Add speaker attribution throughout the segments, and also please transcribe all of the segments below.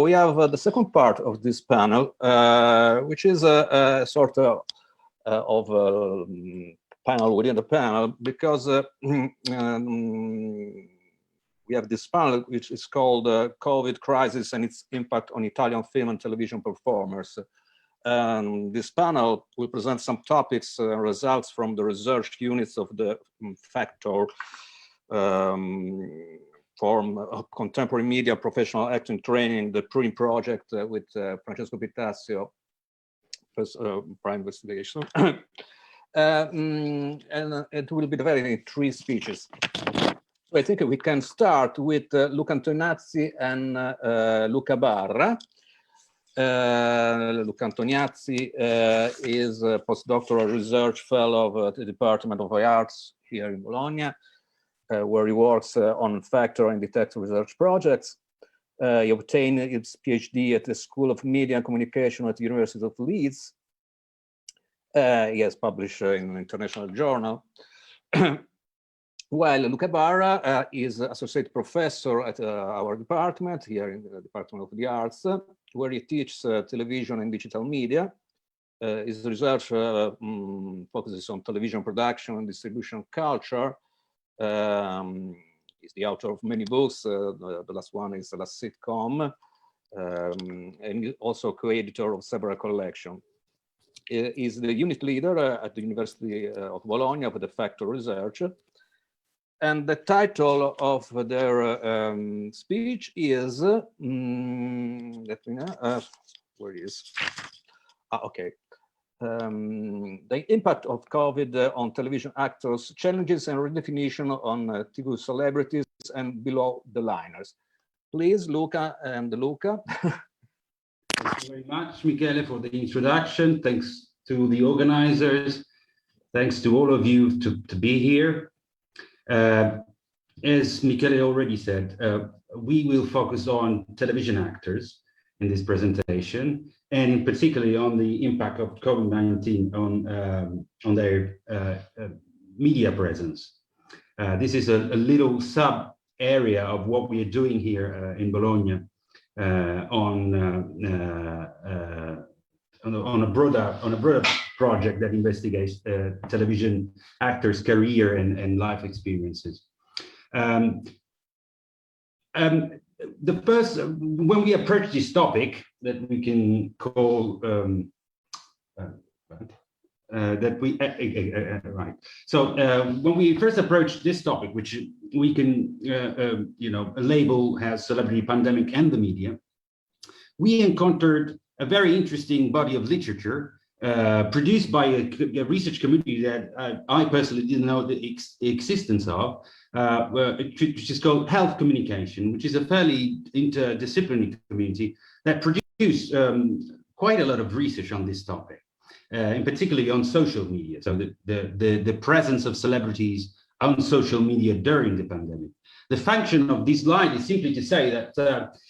Speaker 1: we have the second part of this panel, which is a sort of panel within the panel, because we have this panel which is called COVID Crisis and its Impact on Italian Film and Television Performers. This panel will present some topics and results from the research units of the Factor form of contemporary media professional acting training, the PRIM project with Francesco Pitasio, prime investigation. And it will be divided in 3 speeches. So I think we can start with Luca Antoniazzi and Luca Barra. Luca Antoniazzi is a postdoctoral research fellow at the Department of Arts here in Bologna, where he works on factor and detector research projects. He obtained his PhD at the School of Media and Communication at the University of Leeds. He has published in an international journal. While Luca Barra is associate professor at our department here in the Department of the Arts, where he teaches television and digital media. His research focuses on television production and distribution culture. He's the author of many books. The last one is The Last Sitcom, and also co-editor of several collections. He's the unit leader at the University of Bologna of the Factor Research. And the title of their speech is, let me know, where is? Okay. The impact of COVID on television actors, challenges and redefinition on TV celebrities and below the liners. Please, Luca and Luca.
Speaker 2: Thank you very much, Michele, for the introduction. Thanks to the organizers. Thanks to all of you to be here. As Michele already said, we will focus on television actors in this presentation, and particularly on the impact of COVID-19 on their media presence. This is a little sub area of what we are doing here in Bologna on a broader project that investigates television actors' career and life experiences. The first, when we approach this topic that we can call right. So when we first approach this topic, which we can label as celebrity pandemic and the media, we encountered a very interesting body of literature produced by a research community that I personally didn't know the existence of, which is called Health Communication, which is a fairly interdisciplinary community that produced quite a lot of research on this topic, and particularly on social media. So the presence of celebrities on social media during the pandemic. The function of this slide is simply to say that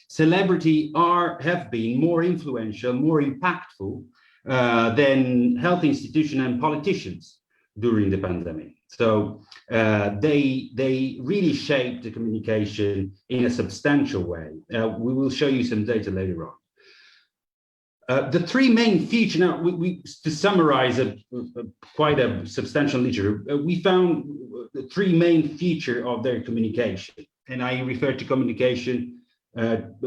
Speaker 2: celebrity have been more influential, more impactful than health institutions and politicians during the pandemic. So they really shaped the communication in a substantial way. We will show you some data later on. The 3 main features, now to summarize quite a substantial literature, we found the 3 main features of their communication. And I refer to communication, I'm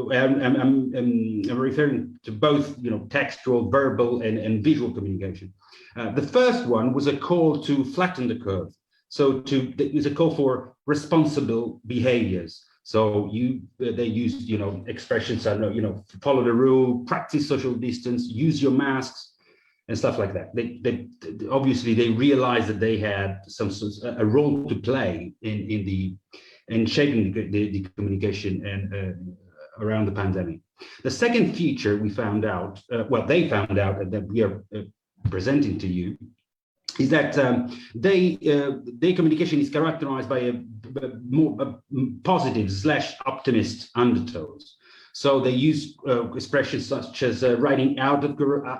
Speaker 2: referring to both textual, verbal, and visual communication. The first one was a call to flatten the curve. So it was a call for responsible behaviors. So they used expressions, I don't know, follow the rule, practice social distance, use your masks, and stuff like that. They obviously they realized that they had a role to play in shaping the communication and around the pandemic. The second feature we found out, they found out that we are presenting to you, is that their communication is characterized by a more positive / optimist undertones. So they use expressions such as writing out of,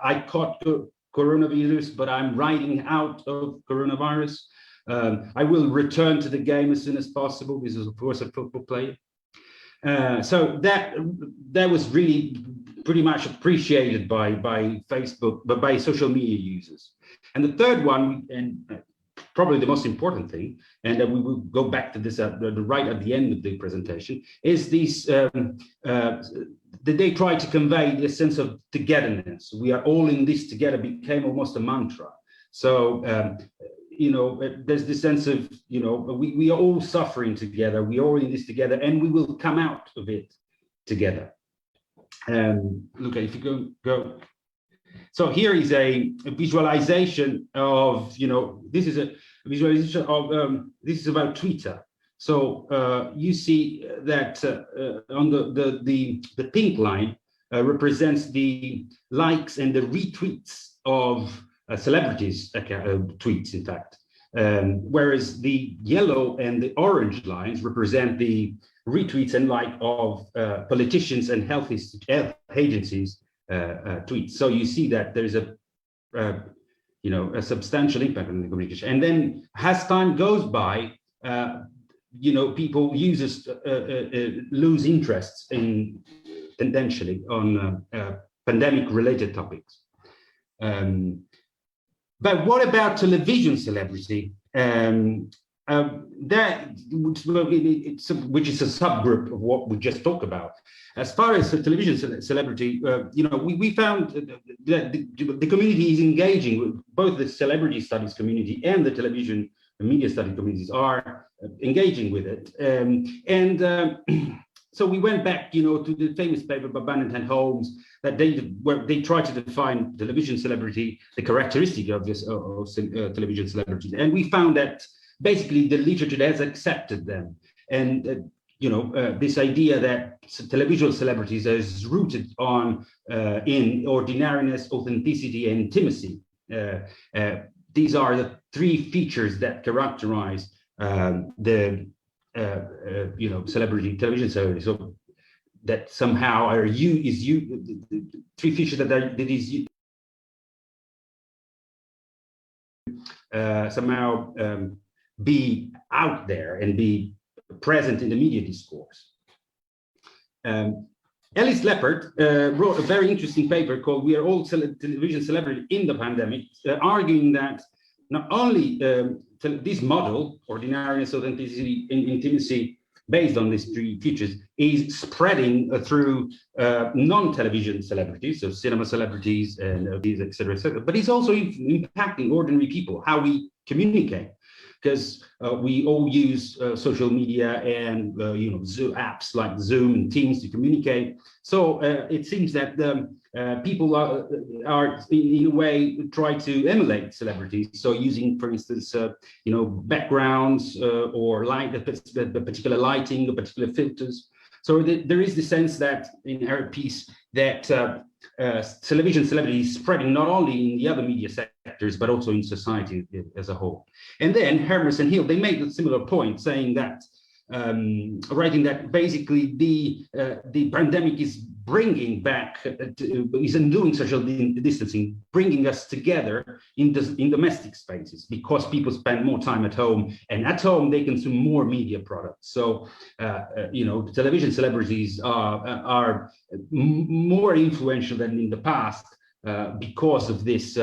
Speaker 2: I caught coronavirus, but I'm writing out of coronavirus. I will return to the game as soon as possible. This is, of course, a football player. So that was really pretty much appreciated by Facebook, but by social media users. And the third one, and probably the most important thing, and we will go back to this right at the end of the presentation, is this that they try to convey this sense of togetherness. We are all in this together became almost a mantra. So there's this sense of we are all suffering together, we are all in this together, and we will come out of it together. Look, if you go. So here is a visualization of this is a visualization of this is about Twitter. So you see that on the pink line represents the likes and the retweets of celebrities tweets, in fact, whereas the yellow and the orange lines represent the retweets and like of politicians and health agencies tweets. So you see that there's a substantial impact on the communication. And then as time goes by, people users lose interests in tendentially on pandemic-related topics. But what about television celebrity? Which is a subgroup of what we just talked about. As far as the television celebrity, we found that the community is engaging with both the celebrity studies community and the television and media study communities are engaging with it. So we went back, to the famous paper by Bennett and Holmes that they tried to define television celebrity, the characteristic of this television celebrity, and we found that basically the literature has accepted them, and this idea that television celebrities is rooted on in ordinariness, authenticity, and intimacy. These are the three features that characterize the celebrity television celebrity. So that somehow are three features that somehow be out there and be present in the media discourse. Alice Leppert wrote a very interesting paper called "We Are All Television Celebrity in the Pandemic," arguing that not only this model, ordinariness, authenticity, and intimacy, based on these three features, is spreading through non-television celebrities, so cinema celebrities and these, et cetera, but it's also impacting ordinary people, how we communicate, because we all use social media and Zoom apps like Zoom and Teams to communicate. So it seems that people are in a way try to emulate celebrities. So using, for instance, backgrounds or light, the particular lighting, or particular filters. So there is the sense that in her piece that television celebrity is spreading not only in the other media sectors, but also in society as a whole. And then Hermes and Hill, they made a similar point, saying that, writing that basically the pandemic is bringing back, is undoing social distancing, bringing us together in domestic spaces, because people spend more time at home, and at home they consume more media products. So, the television celebrities are more influential than in the past because of this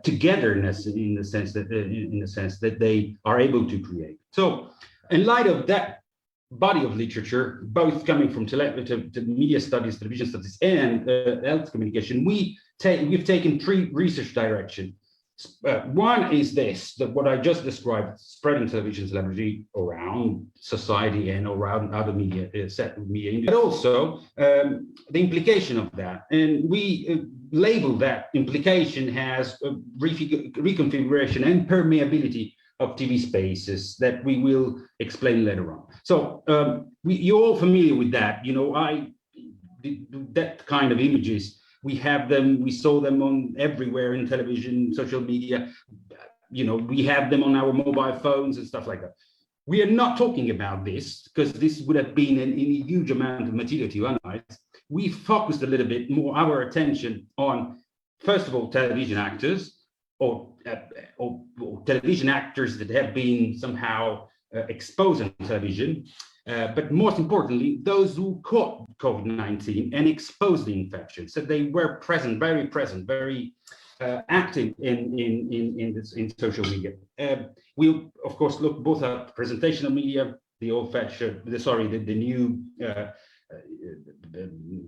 Speaker 2: togetherness, in the sense that they are able to create. So, in light of that body of literature, both coming from media studies, television studies, and health communication, we've taken three research directions. One is what I just described, spreading television celebrity around society and around other media, but also the implication of that. And we label that implication as reconfiguration and permeability of TV spaces that we will explain later on. So you're all familiar with that. That kind of images, we have them, we saw them on everywhere in television, social media. We have them on our mobile phones and stuff like that. We are not talking about this because this would have been a huge amount of material to analyze. We focused a little bit more our attention on, first of all, television actors, or television actors that have been somehow exposed on television, But most importantly, those who caught COVID-19 and exposed the infection. So they were very active in social media. We of course look both at presentational media, the old-fashioned, the new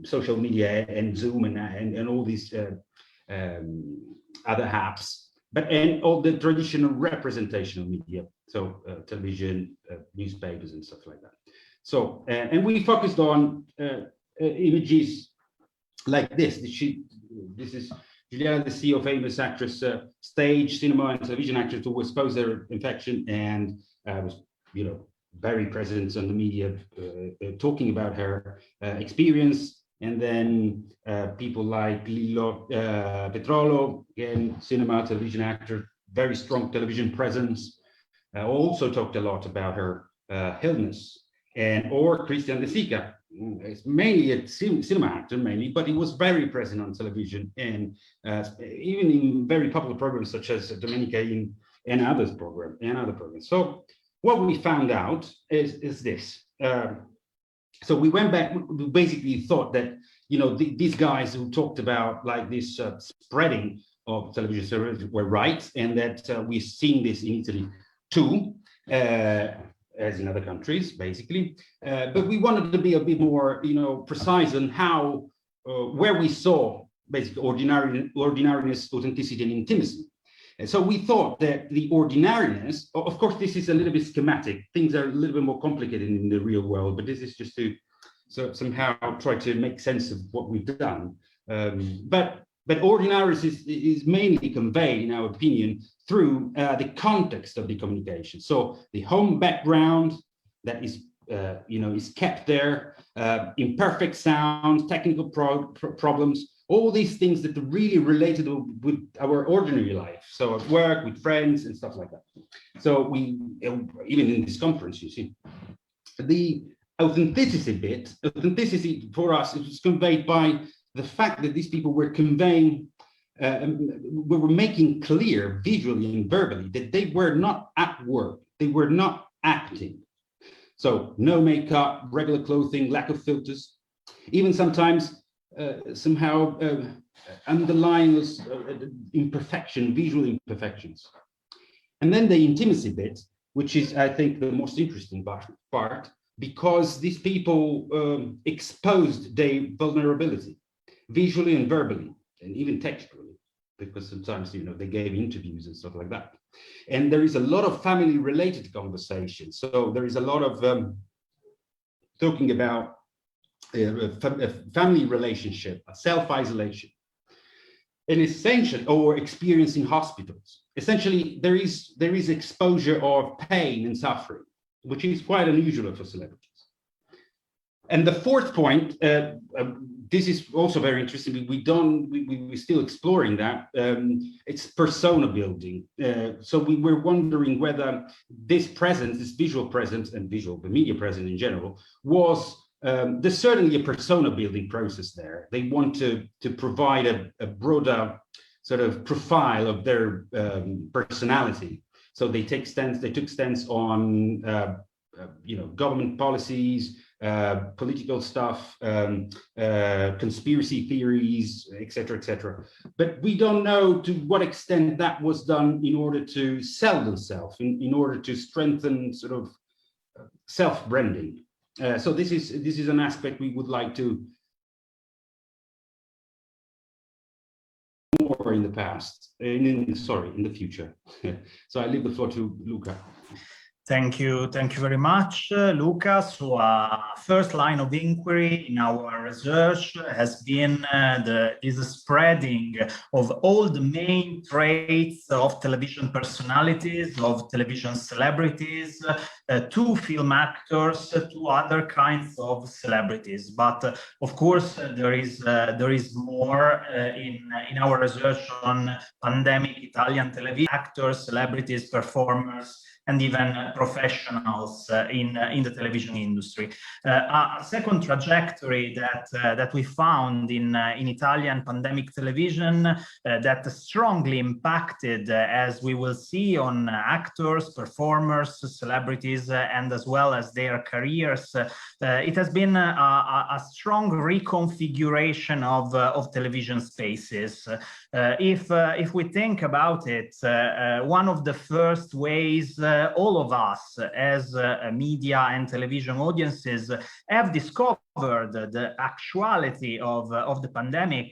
Speaker 2: social media and Zoom and all these other apps, and all the traditional representational media, so television, newspapers, and stuff like that. So and we focused on images like this. This is Juliana, the CEO, famous actress, stage, cinema, and television actress who was exposed to infection and was, very present on the media, talking about her experience. And then people like Lillo Petrolo, again, cinema, television actor, very strong television presence, also talked a lot about her illness. Or Christian De Sica, is mainly a cinema actor, but he was very present on television and even in very popular programs such as Domenica and other programs. So what we found out is this. So we went back, we basically thought that, these guys who talked about like this spreading of television services were right, and that we've seen this in Italy too, as in other countries, basically. But we wanted to be a bit more, precise on how, where we saw basically ordinariness, authenticity, and intimacy. And so we thought that the ordinariness, of course, this is a little bit schematic. Things are a little bit more complicated in the real world, but this is just to somehow try to make sense of what we've done. But ordinariness is mainly conveyed, in our opinion, through the context of the communication. So the home background that is, is kept there, imperfect sound, technical problems, all these things that are really related with our ordinary life. So at work, with friends, and stuff like that. So we, even in this conference, you see, the authenticity for us, it was conveyed by the fact that these people were conveying, we were making clear visually and verbally that they were not at work, they were not acting. So no makeup, regular clothing, lack of filters, even sometimes somehow underlying imperfection, visual imperfections. And then the intimacy bit, which is, I think, the most interesting part, because these people exposed their vulnerability, visually and verbally, and even textually, because sometimes, they gave interviews and stuff like that. And there is a lot of family-related conversations. So there is a lot of talking about a family relationship, a self-isolation, and essentially, or experience in hospitals. Essentially, there is exposure of pain and suffering, which is quite unusual for celebrities. And the fourth point, this is also very interesting. We're still exploring that. It's persona building. So we were wondering whether this presence, this visual presence, and the media presence in general, was there's certainly a persona building process there. They want to provide a broader sort of profile of their personality. So they took stance on government policies, political stuff, conspiracy theories, etc., etc. But we don't know to what extent that was done in order to sell themselves, in order to strengthen sort of self-branding. So this is an aspect we would like to more in the past, in the future. So I leave the floor to Luca.
Speaker 3: Thank you very much, Luca. So first line of inquiry in our research has been this spreading of all the main traits of television personalities, of television celebrities, to film actors, to other kinds of celebrities. But of course, there is more in our research on pandemic Italian television actors, celebrities, performers, and even professionals in the television industry. A second trajectory that we found in Italian pandemic television that strongly impacted, as we will see, on actors, performers, celebrities, and as well as their careers. It has been a strong reconfiguration of television spaces. If we think about it, one of the first ways all of us as media and television audiences have discovered the actuality of the pandemic,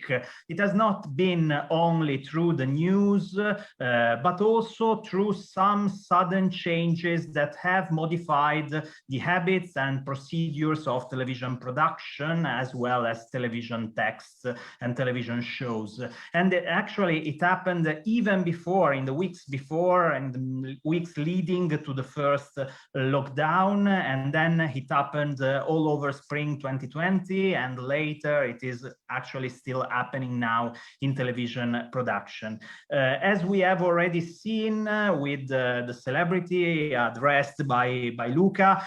Speaker 3: it has not been only through the news, but also through some sudden changes that have modified the habits and procedures of television production, as well as television texts and television shows. And actually, it happened even before, in the weeks before and the weeks leading to the first lockdown, and then it happened all over spring 2020, and later it is actually still happening now in television production. As we have already seen with the celebrity addressed by Luca,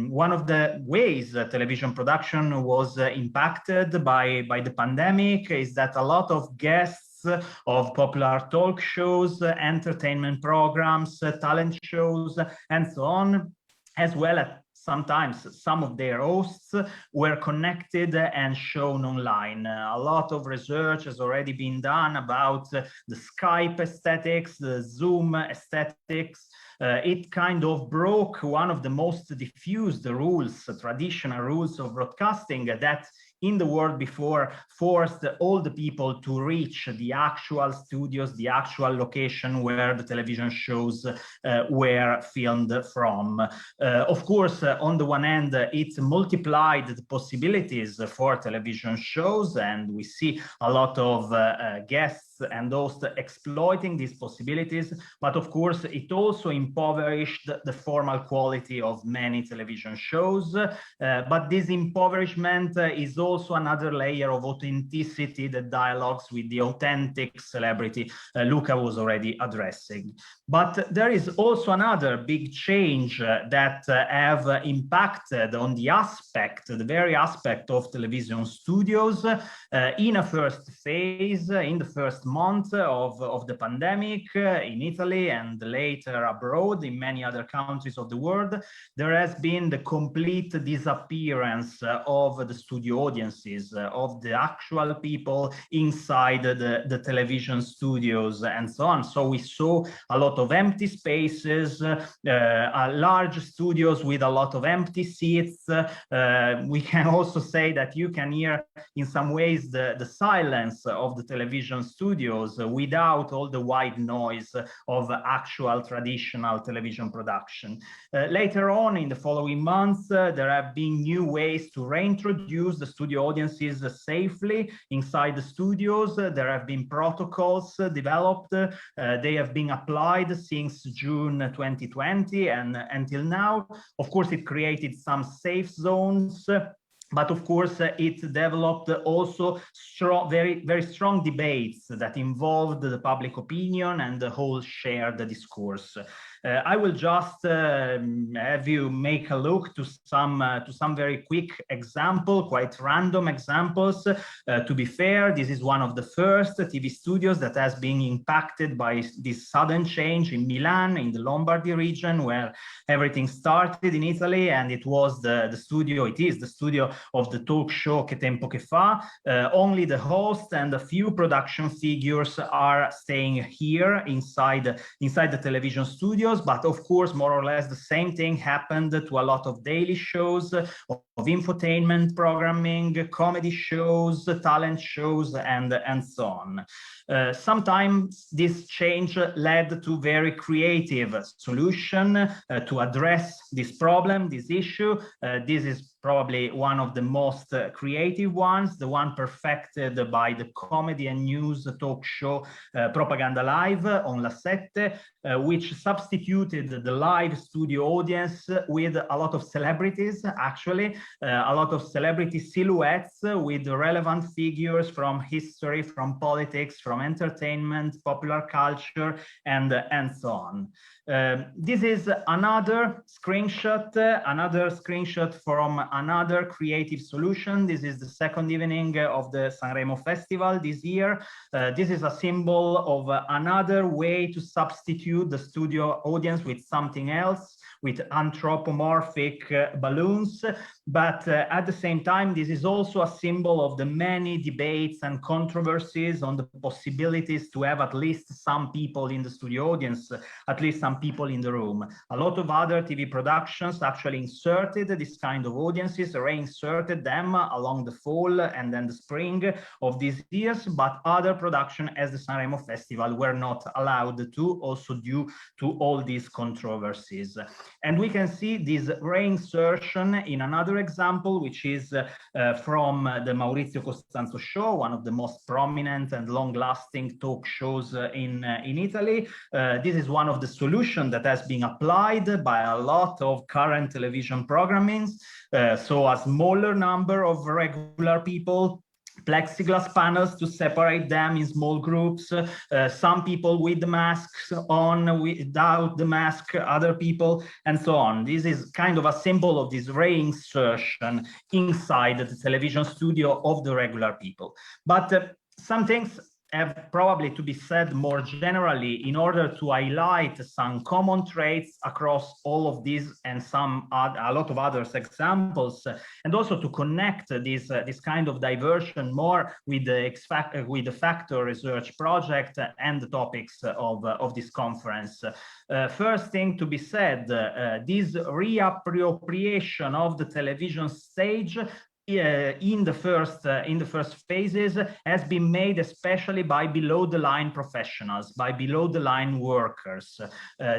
Speaker 3: one of the ways television production was impacted by the pandemic is that a lot of guests of popular talk shows, entertainment programs, talent shows, and so on, as well as sometimes some of their hosts were connected and shown online. A lot of research has already been done about the Skype aesthetics, the Zoom aesthetics. It kind of broke one of the most diffused rules, traditional rules of broadcasting that in the world before forced all the people to reach the actual studios, the actual location where the television shows were filmed from. Of course, on the one hand, it multiplied the possibilities for television shows, and we see a lot of guests and hosts exploiting these possibilities. But of course, it also impoverished the formal quality of many television shows. But this impoverishment is also another layer of authenticity that dialogues with the authentic celebrity Luca was already addressing. But there is also another big change that have impacted on the aspect, the very aspect of television studios in a first phase, in the first month of the pandemic in Italy and later abroad in many other countries of the world. There has been the complete disappearance of the studio audiences, of the actual people inside the television studios and so on. So we saw a lot of empty spaces, large studios with a lot of empty seats. We can also say that you can hear in some ways the silence of the television studios without all the white noise of actual traditional television production. Later on in the following months, there have been new ways to reintroduce the studio audiences safely inside the studios. There have been protocols developed. They have been applied since June 2020 and until now. Of course, it created some safe zones. But of course, it developed also strong, very strong debates that involved the public opinion and the whole shared discourse. I will just have you make a look to some very quick example, quite random examples. To be fair, this is one of the first TV studios that has been impacted by this sudden change in Milan, in the Lombardy region, where everything started in Italy, and it was the studio. It is the studio of the talk show Che Tempo Che Fa. Only the host and a few production figures are staying here inside the television studios. But of course, more or less the same thing happened to a lot of daily shows, of infotainment programming, comedy shows, talent shows, and so on. Sometimes this change led to very creative solution to address this problem, this issue. This is probably one of the most creative ones, the one perfected by the comedy and news talk show Propaganda Live on La Sette, which substituted the live studio audience with a lot of celebrities, actually, a lot of celebrity silhouettes with relevant figures from history, from politics, from entertainment, popular culture, and so on. This is another screenshot from another creative solution. This is the second evening of the Sanremo Festival this year. This is a symbol of another way to substitute the studio audience with something else, with anthropomorphic balloons. But at the same time, this is also a symbol of the many debates and controversies on the possibilities to have at least some people in the studio audience, at least some people in the room. A lot of other TV productions actually inserted this kind of audiences, reinserted them along the fall and then the spring of these years, but other productions as the Sanremo Festival were not allowed to, also due to all these controversies. And we can see this reinsertion in another example, which is from the Maurizio Costanzo show, one of the most prominent and long-lasting talk shows in Italy. This is one of the solutions that has been applied by a lot of current television programming. So a smaller number of regular people, plexiglass panels to separate them in small groups, some people with the masks on, without the mask, other people, and so on. This is kind of a symbol of this reinsertion inside the television studio of the regular people. But some things have probably to be said more generally in order to highlight some common traits across all of these and a lot of other examples, and also to connect this kind of diversion more with the Factor research project and the topics of this conference. First thing to be said, this reappropriation of the television stage in the first phases has been made especially by below the line professionals, by below the line workers.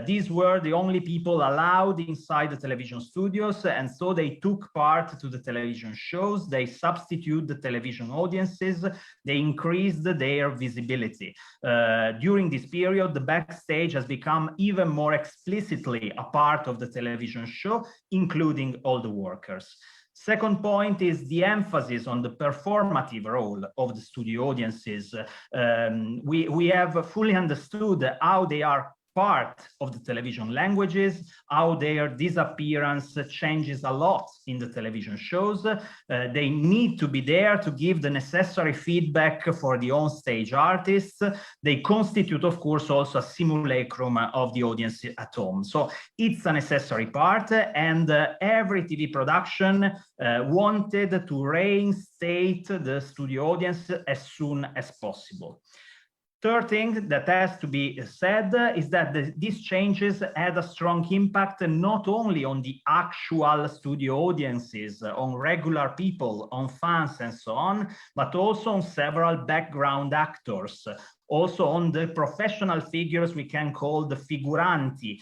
Speaker 3: These were the only people allowed inside the television studios, and so they took part to the television shows, they substitute the television audiences, they increased their visibility. During this period, the backstage has become even more explicitly a part of the television show, including all the workers. Second point is the emphasis on the performative role of the studio audiences. We have fully understood how they are part of the television languages, how their disappearance changes a lot in the television shows. They need to be there to give the necessary feedback for the on-stage artists. They constitute, of course, also a simulacrum of the audience at home. So it's a necessary part, and every TV production wanted to reinstate the studio audience as soon as possible. Third thing that has to be said is that these changes had a strong impact not only on the actual studio audiences, on regular people, on fans and so on, but also on several background actors, also on the professional figures we can call the figuranti,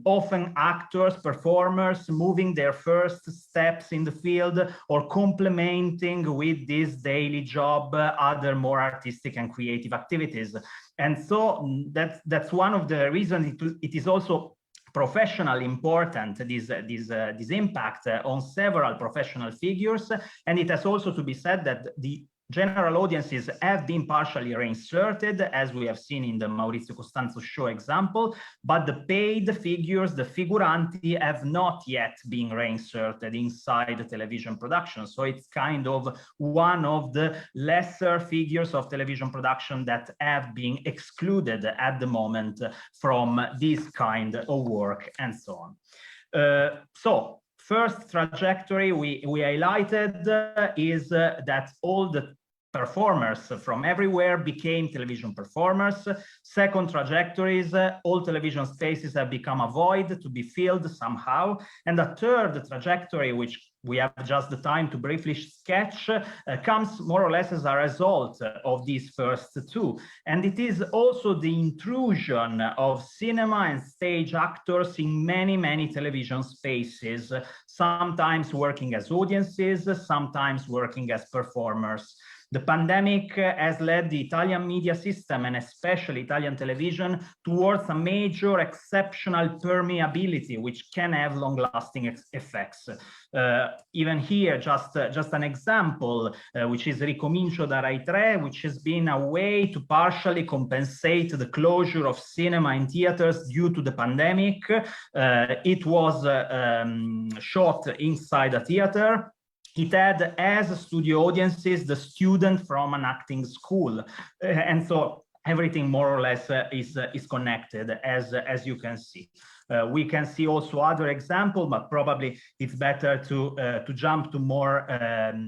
Speaker 3: often actors, performers moving their first steps in the field or complementing with this daily job other more artistic and creative activities. And so that's one of the reasons it is also professionally important, this impact on several professional figures. And it has also to be said that the general audiences have been partially reinserted, as we have seen in the Maurizio Costanzo show example, but the paid figures, the figuranti, have not yet been reinserted inside the television production. So it's kind of one of the lesser figures of television production that have been excluded at the moment from this kind of work and so on. So first trajectory we highlighted is that all the performers from everywhere became television performers. Second trajectory is all television spaces have become a void to be filled somehow. And the third trajectory, which we have just the time to briefly sketch, comes more or less as a result of these first two. And it is also the intrusion of cinema and stage actors in many, many television spaces, sometimes working as audiences, sometimes working as performers. The pandemic has led the Italian media system, and especially Italian television, towards a major exceptional permeability, which can have long-lasting effects. Even here, just an example, which is Ricomincio da Rai 3, which has been a way to partially compensate the closure of cinema and theaters due to the pandemic. It was shot inside a theater. It had as studio audiences the student from an acting school, and so everything more or less is connected, as you can see. We can see also other examples, but probably it's better to jump to more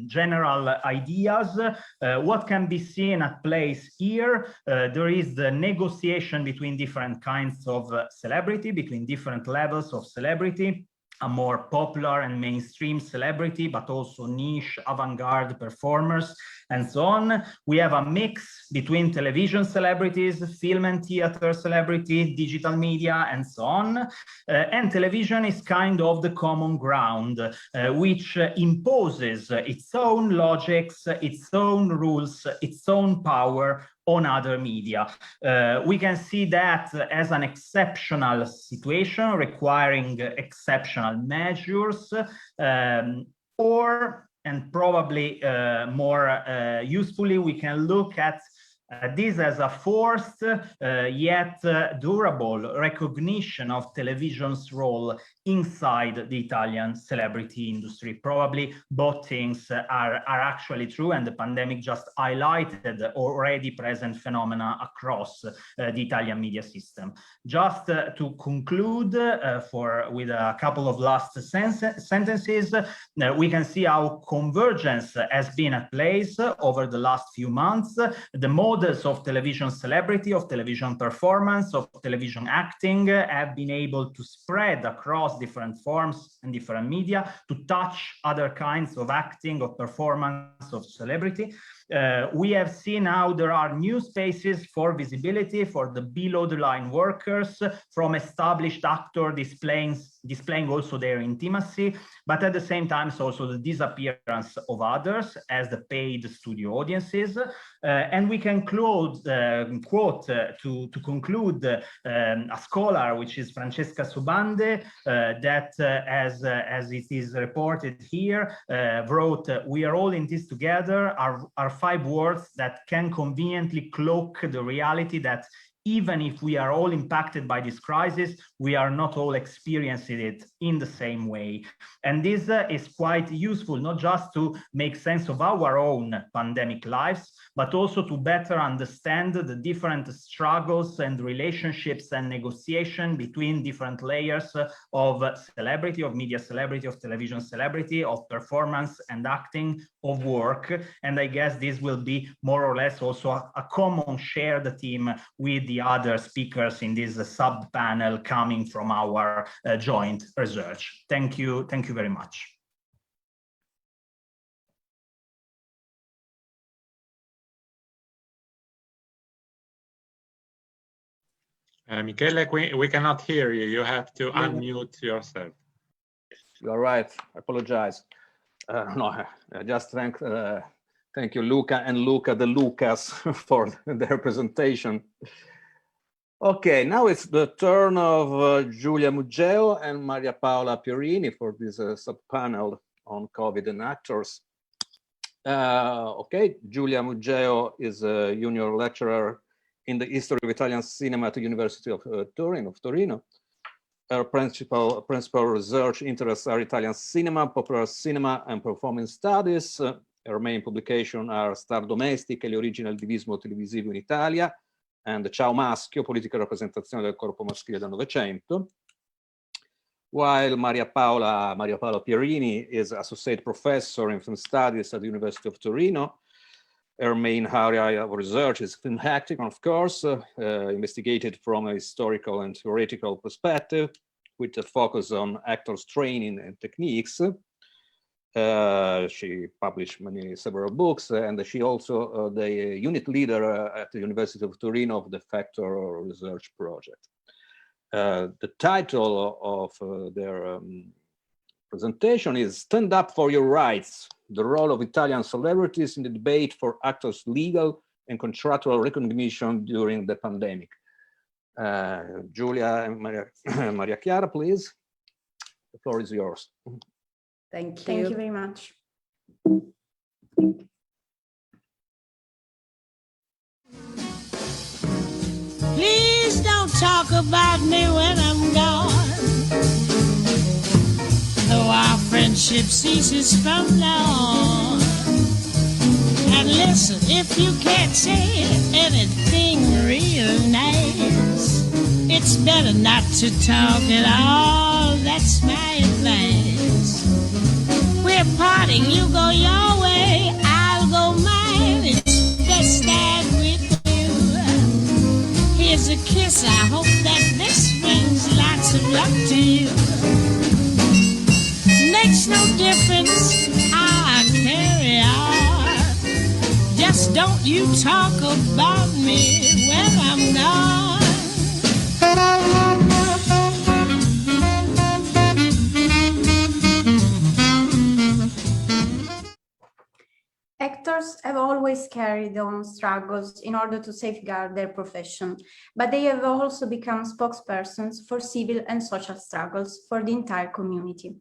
Speaker 3: general ideas. What can be seen at place here? There is the negotiation between different kinds of celebrity, between different levels of celebrity. A more popular and mainstream celebrity, but also niche, avant-garde performers, and so on. We have a mix between television celebrities, film and theater celebrity, digital media, and so on. And television is kind of the common ground, which imposes its own logics, its own rules, its own power on other media. We can see that as an exceptional situation requiring exceptional measures, and probably more usefully, we can look at this as a forced yet durable recognition of television's role inside the Italian celebrity industry. Probably both things are actually true, and the pandemic just highlighted already present phenomena across the Italian media system. Just to conclude with a couple of last sentences, we can see how convergence has been at place over the last few months. The models of television celebrity, of television performance, of television acting have been able to spread across different forms and different media to touch other kinds of acting, of performance, of celebrity. We have seen how there are new spaces for visibility for the below the line workers, from established actors displaying also their intimacy, but at the same time also the disappearance of others as the paid studio audiences. And we can quote to conclude a scholar, which is Francesca Subande, that as it is reported here, wrote, "We are all in this together," are 5 words that can conveniently cloak the reality that even if we are all impacted by this crisis, we are not all experiencing it in the same way. And this is quite useful, not just to make sense of our own pandemic lives, but also to better understand the different struggles and relationships and negotiation between different layers of celebrity, of media celebrity, of television celebrity, of performance and acting, of work. And I guess this will be more or less also a common shared theme with the other speakers in this sub-panel coming from our joint research. Thank you very much.
Speaker 4: Michele, we cannot hear you. You have to unmute yourself.
Speaker 1: You're right. I apologize. No, I just thank you, Luca and Luca the Lucas, for their presentation. Okay, now it's the turn of Giulia Muggeo and Maria Paola Pierini for this sub-panel on COVID and actors. Okay, Giulia Muggeo is a junior lecturer in the history of Italian cinema at the University of Torino. Her principal research interests are Italian cinema, popular cinema, and performance studies. Her main publications are Star Domestiche, le origini del divismo televisivo in Italia, and Ciao Maschio, politica e rappresentazione del corpo maschile del Novecento. While Maria Paola Pierini is associate professor in film studies at the University of Torino. Her main area of research is film acting, of course, investigated from a historical and theoretical perspective, with a focus on actors' training and techniques. She published several books, and she also the unit leader at the University of Turin of the Factor Research Project. The title of their presentation is "Stand Up for Your Rights, the Role of Italian Celebrities in the Debate for Actors' Legal and Contractual Recognition During the Pandemic." Giulia and Maria Chiara, please. The floor is yours.
Speaker 5: Thank you.
Speaker 6: Thank you very much.
Speaker 7: Please don't talk about me when I'm gone, though our friendship ceases from now on. And listen, if you can't say anything real nice, it's better not to talk at all. That's my advice. We're parting, you go your way, I'll go mine. It's best I'm with you. Here's a kiss, I hope that this brings lots of luck to you. Makes no difference, I'll carry on. Just don't you talk about me when I'm gone.
Speaker 6: Actors have always carried on struggles in order to safeguard their profession, but they have also become spokespersons for civil and social struggles for the entire community.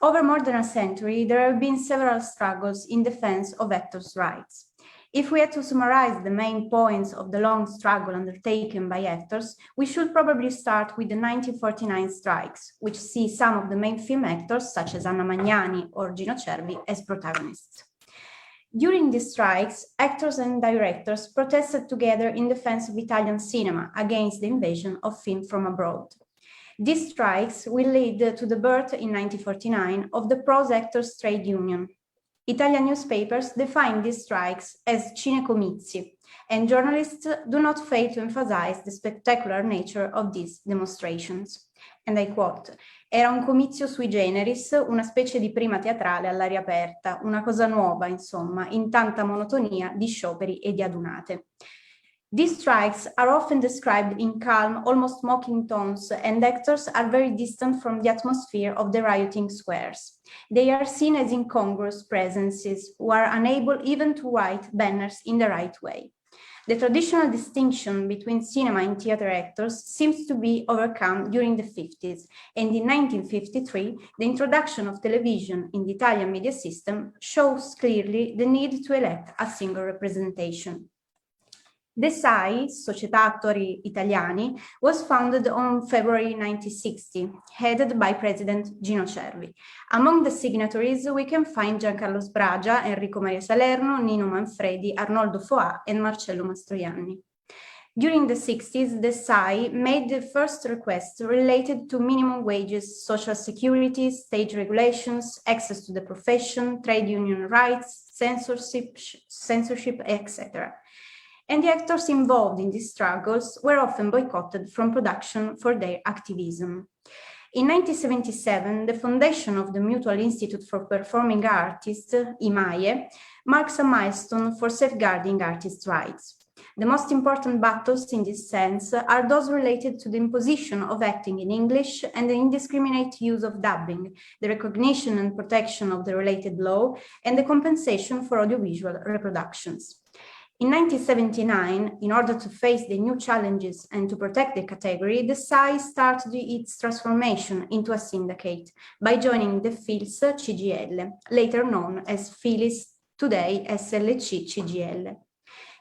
Speaker 6: Over more than a century, there have been several struggles in defense of actors' rights. If we had to summarize the main points of the long struggle undertaken by actors, we should probably start with the 1949 strikes, which see some of the main film actors, such as Anna Magnani or Gino Cervi, as protagonists. During these strikes, actors and directors protested together in defense of Italian cinema against the invasion of film from abroad. These strikes will lead to the birth in 1949 of the Prose Actors Trade Union. Italian newspapers define these strikes as cinecomizi, and journalists do not fail to emphasize the spectacular nature of these demonstrations. And I quote, "Era un comizio sui generis, una specie di prima teatrale all'aria aperta, una cosa nuova, insomma, in tanta monotonia di scioperi e di adunate." These strikes are often described in calm, almost mocking tones, and actors are very distant from the atmosphere of the rioting squares. They are seen as incongruous presences who are unable even to write banners in the right way. The traditional distinction between cinema and theater actors seems to be overcome during the 50s, and in 1953, the introduction of television in the Italian media system shows clearly the need to elect a single representation. The SAI, Società Attori Italiani, was founded on February 1960, headed by President Gino Cervi. Among the signatories, we can find Giancarlo Sbragia, Enrico Maria Salerno, Nino Manfredi, Arnoldo Foà, and Marcello Mastroianni. During the 60s, the SAI made the first requests related to minimum wages, social security, stage regulations, access to the profession, trade union rights, censorship, etc. And the actors involved in these struggles were often boycotted from production for their activism. In 1977, the foundation of the Mutual Institute for Performing Artists, IMAIE, marks a milestone for safeguarding artists' rights. The most important battles in this sense are those related to the imposition of acting in English and the indiscriminate use of dubbing, the recognition and protection of the related law, and the compensation for audiovisual reproductions. In 1979, in order to face the new challenges and to protect the category, the SAI started its transformation into a syndicate by joining the FILS CGL, later known as FILIS, today SLC CGL.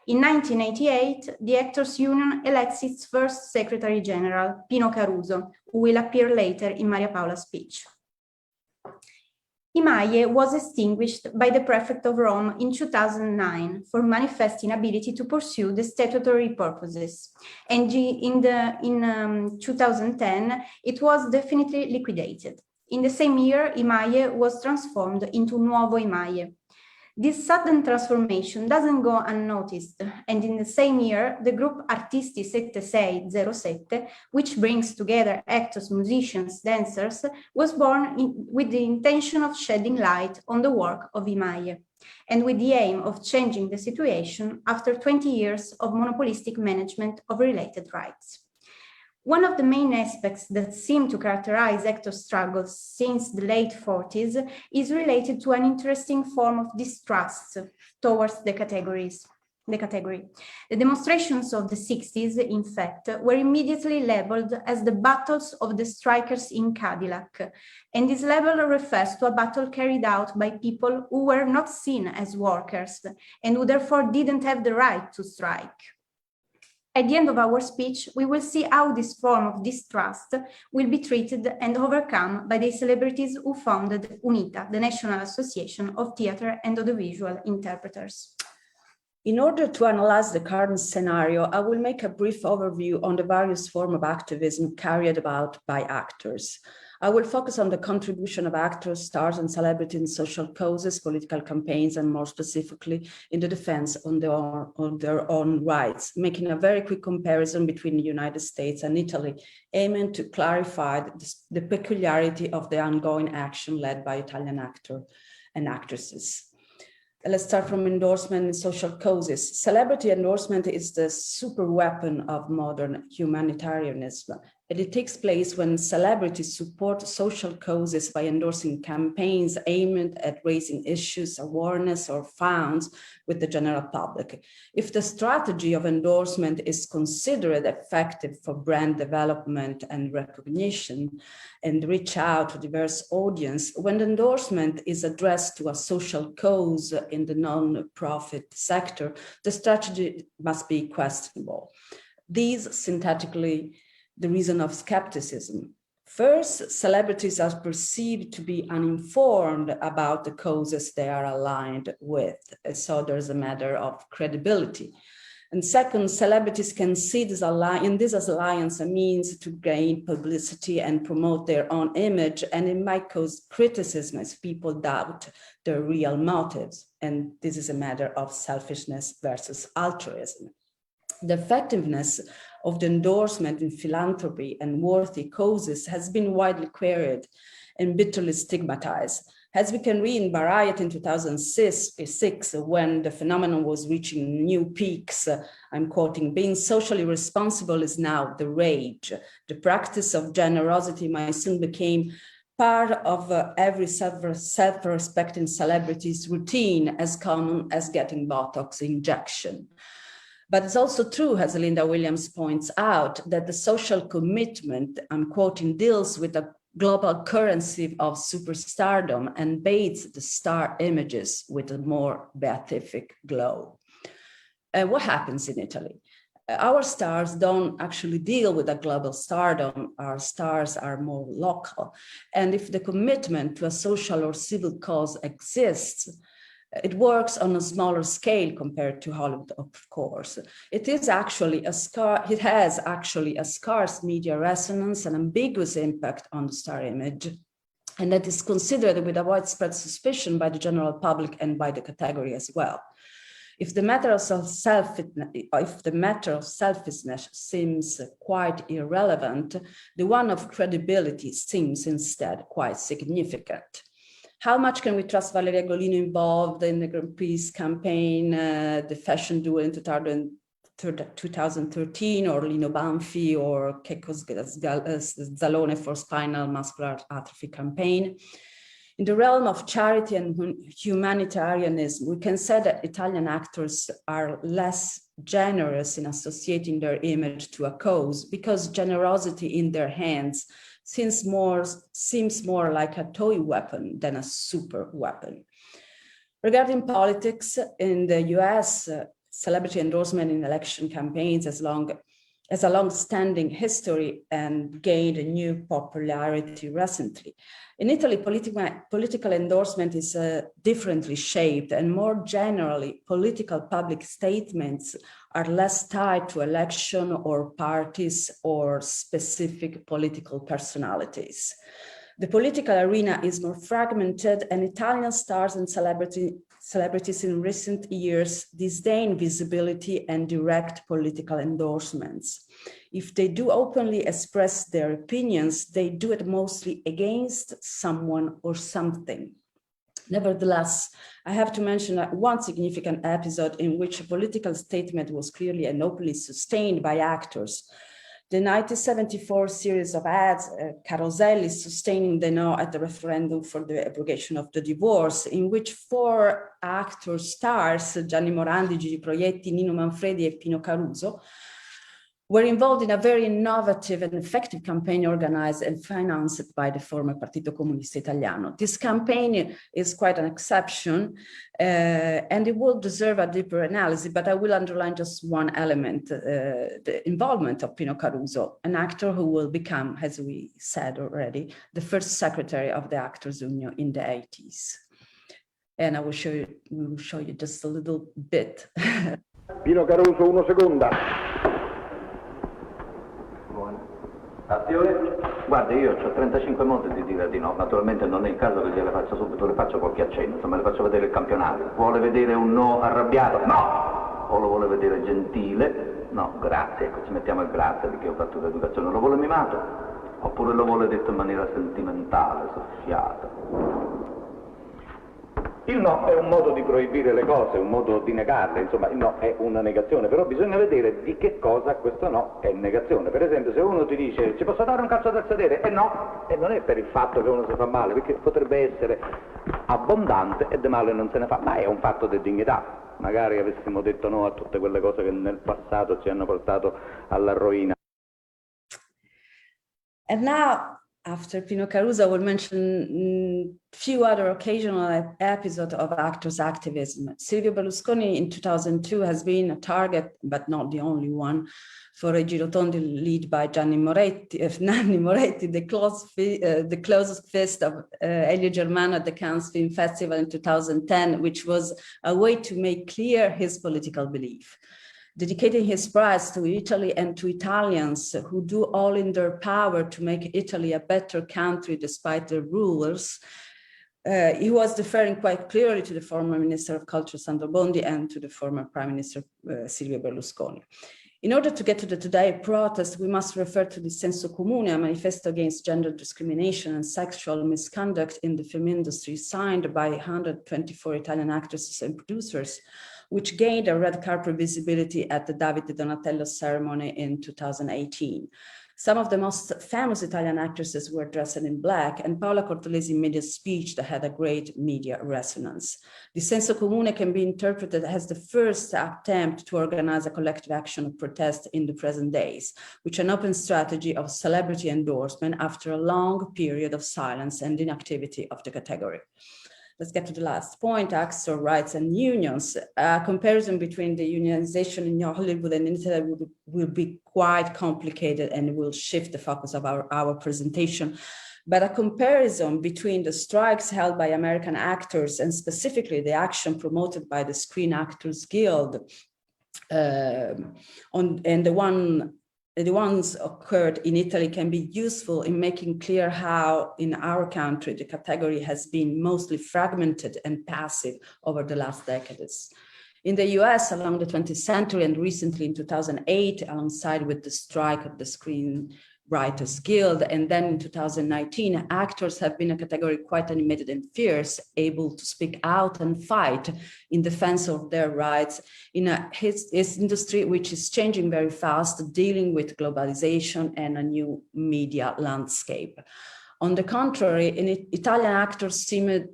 Speaker 6: In 1988, the Actors Union elects its first Secretary General, Pino Caruso, who will appear later in Maria Paola's speech. IMAIE was extinguished by the Prefect of Rome in 2009 for manifest inability to pursue the statutory purposes, and in 2010 it was definitely liquidated. In the same year, IMAIE was transformed into Nuovo IMAIE. This sudden transformation doesn't go unnoticed, and in the same year, the group Artisti 7607, which brings together actors, musicians, dancers, was born with the intention of shedding light on the work of Imai, and with the aim of changing the situation after 20 years of monopolistic management of related rights. One of the main aspects that seem to characterize actor struggles since the late 40s is related to an interesting form of distrust towards the category. The demonstrations of the 60s, in fact, were immediately labeled as the battles of the strikers in Cadillac, and this label refers to a battle carried out by people who were not seen as workers and who therefore didn't have the right to strike. At the end of our speech, we will see how this form of distrust will be treated and overcome by the celebrities who founded UNITA, the National Association of Theatre and Audiovisual Interpreters.
Speaker 5: In order to analyze the current scenario, I will make a brief overview on the various forms of activism carried out by actors. I will focus on the contribution of actors, stars, and celebrities in social causes, political campaigns, and more specifically in the defense on their own rights, making a very quick comparison between the United States and Italy, aiming to clarify the peculiarity of the ongoing action led by Italian actors and actresses. Let's start from endorsement in social causes. Celebrity endorsement is the super weapon of modern humanitarianism. And it takes place when celebrities support social causes by endorsing campaigns aimed at raising issues, awareness, or funds with the general public. If the strategy of endorsement is considered effective for brand development and recognition and reach out to diverse audience, when the endorsement is addressed to a social cause in the non-profit sector, the strategy must be questionable. These synthetically the reason of skepticism. First, celebrities are perceived to be uninformed about the causes they are aligned with. So there's a matter of credibility. And second, celebrities can see this alliance a means to gain publicity and promote their own image, and it might cause criticism as people doubt their real motives. And this is a matter of selfishness versus altruism. The effectiveness of the endorsement in philanthropy and worthy causes has been widely queried and bitterly stigmatized. As we can read in Variety in 2006, when the phenomenon was reaching new peaks, I'm quoting, "Being socially responsible is now the rage. The practice of generosity might soon become part of every self-respecting celebrity's routine, as common as getting Botox injection." But it's also true, as Linda Williams points out, that the social commitment, I'm quoting, deals with a global currency of superstardom and bathes the star images with a more beatific glow. What happens in Italy? Our stars don't actually deal with a global stardom. Our stars are more local. And if the commitment to a social or civil cause exists, it works on a smaller scale compared to Hollywood, of course. It has actually a scarce media resonance and ambiguous impact on the star image, and that is considered with a widespread suspicion by the general public and by the category as well. If the matter of selfishness seems quite irrelevant, the one of credibility seems instead quite significant. How much can we trust Valeria Golino involved in the Greenpeace campaign, the fashion duo in 2013, or Lino Banfi or Checco Zalone for spinal muscular atrophy campaign? In the realm of charity and humanitarianism, we can say that Italian actors are less generous in associating their image to a cause because generosity in their hands seems more like a toy weapon than a super weapon. Regarding politics, in the US, celebrity endorsement in election campaigns has a long-standing history and gained a new popularity recently. In Italy, political endorsement is differently shaped, and more generally, political public statements are less tied to election or parties or specific political personalities. The political arena is more fragmented, and Italian stars and celebrities celebrities in recent years disdain visibility and direct political endorsements. If they do openly express their opinions, they do it mostly against someone or something. Nevertheless, I have to mention one significant episode in which a political statement was clearly and openly sustained by actors. The 1974 series of ads, Caroselli sustaining the no at the referendum for the abrogation of the divorce, in which 4 actor stars, Gianni Morandi, Gigi Proietti, Nino Manfredi, and Pino Caruso, were involved in a very innovative and effective campaign organized and financed by the former Partito Comunista Italiano. This campaign is quite an exception, and it will deserve a deeper analysis, but I will underline just one element, the involvement of Pino Caruso, an actor who will become, as we said already, the first secretary of the Actors Union in the 80s. And I will show you just a little bit.
Speaker 8: Pino Caruso, 1 seconda.
Speaker 9: Azione. Guarda, io ho 35 modi di dire di no, naturalmente non è il caso che gliele faccia subito, le faccio qualche accenno, insomma le faccio vedere il campionario. Vuole vedere un no arrabbiato? No! O lo vuole vedere gentile? No, grazie, ecco, ci mettiamo il grazie perché ho fatto l'educazione. Lo vuole mimato? Oppure lo vuole detto in maniera sentimentale, soffiata?
Speaker 8: Il no è un modo di proibire le cose, un modo di negarle, insomma il no è una negazione, però bisogna vedere di che cosa questo no è negazione. Per esempio se uno ti dice ci posso dare un calcio dal sedere? E no, e non è per il fatto che uno si fa male, perché potrebbe essere abbondante e di male non se ne fa, ma è un fatto di dignità. Magari avessimo detto no a tutte quelle cose che nel passato ci hanno portato alla rovina.
Speaker 5: And now, after Pino Caruso, I will mention a few other occasional episodes of actors' activism. Silvio Berlusconi in 2002 has been a target, but not the only one, for a girotondo led by Nanni Moretti, the closest fist of Elio Germano at the Cannes Film Festival in 2010, which was a way to make clear his political belief. Dedicating his prize to Italy and to Italians who do all in their power to make Italy a better country despite the rulers, he was deferring quite clearly to the former Minister of Culture Sandro Bondi and to the former Prime Minister Silvio Berlusconi. In order to get to the today protest, we must refer to the Senso Comune, a manifesto against gender discrimination and sexual misconduct in the film industry, signed by 124 Italian actresses and producers, which gained a red carpet visibility at the Davide Donatello ceremony in 2018. Some of the most famous Italian actresses were dressed in black, and Paola Cortellesi made a speech that had a great media resonance. The Senso Comune can be interpreted as the first attempt to organize a collective action of protest in the present days, which is an open strategy of celebrity endorsement after a long period of silence and inactivity of the category. Let's get to the last point, actor rights and unions. A comparison between the unionization in Hollywood and in Italy will be quite complicated and will shift the focus of our presentation. But a comparison between the strikes held by American actors and specifically the action promoted by the Screen Actors Guild and the ones occurred in Italy can be useful in making clear how in our country the category has been mostly fragmented and passive over the last decades. In the US along the 20th century and recently in 2008, alongside with the strike of the Screen Writers Guild, and then in 2019, actors have been a category quite animated and fierce, able to speak out and fight in defense of their rights in his industry, which is changing very fast, dealing with globalization and a new media landscape. On the contrary, Italian actors seemed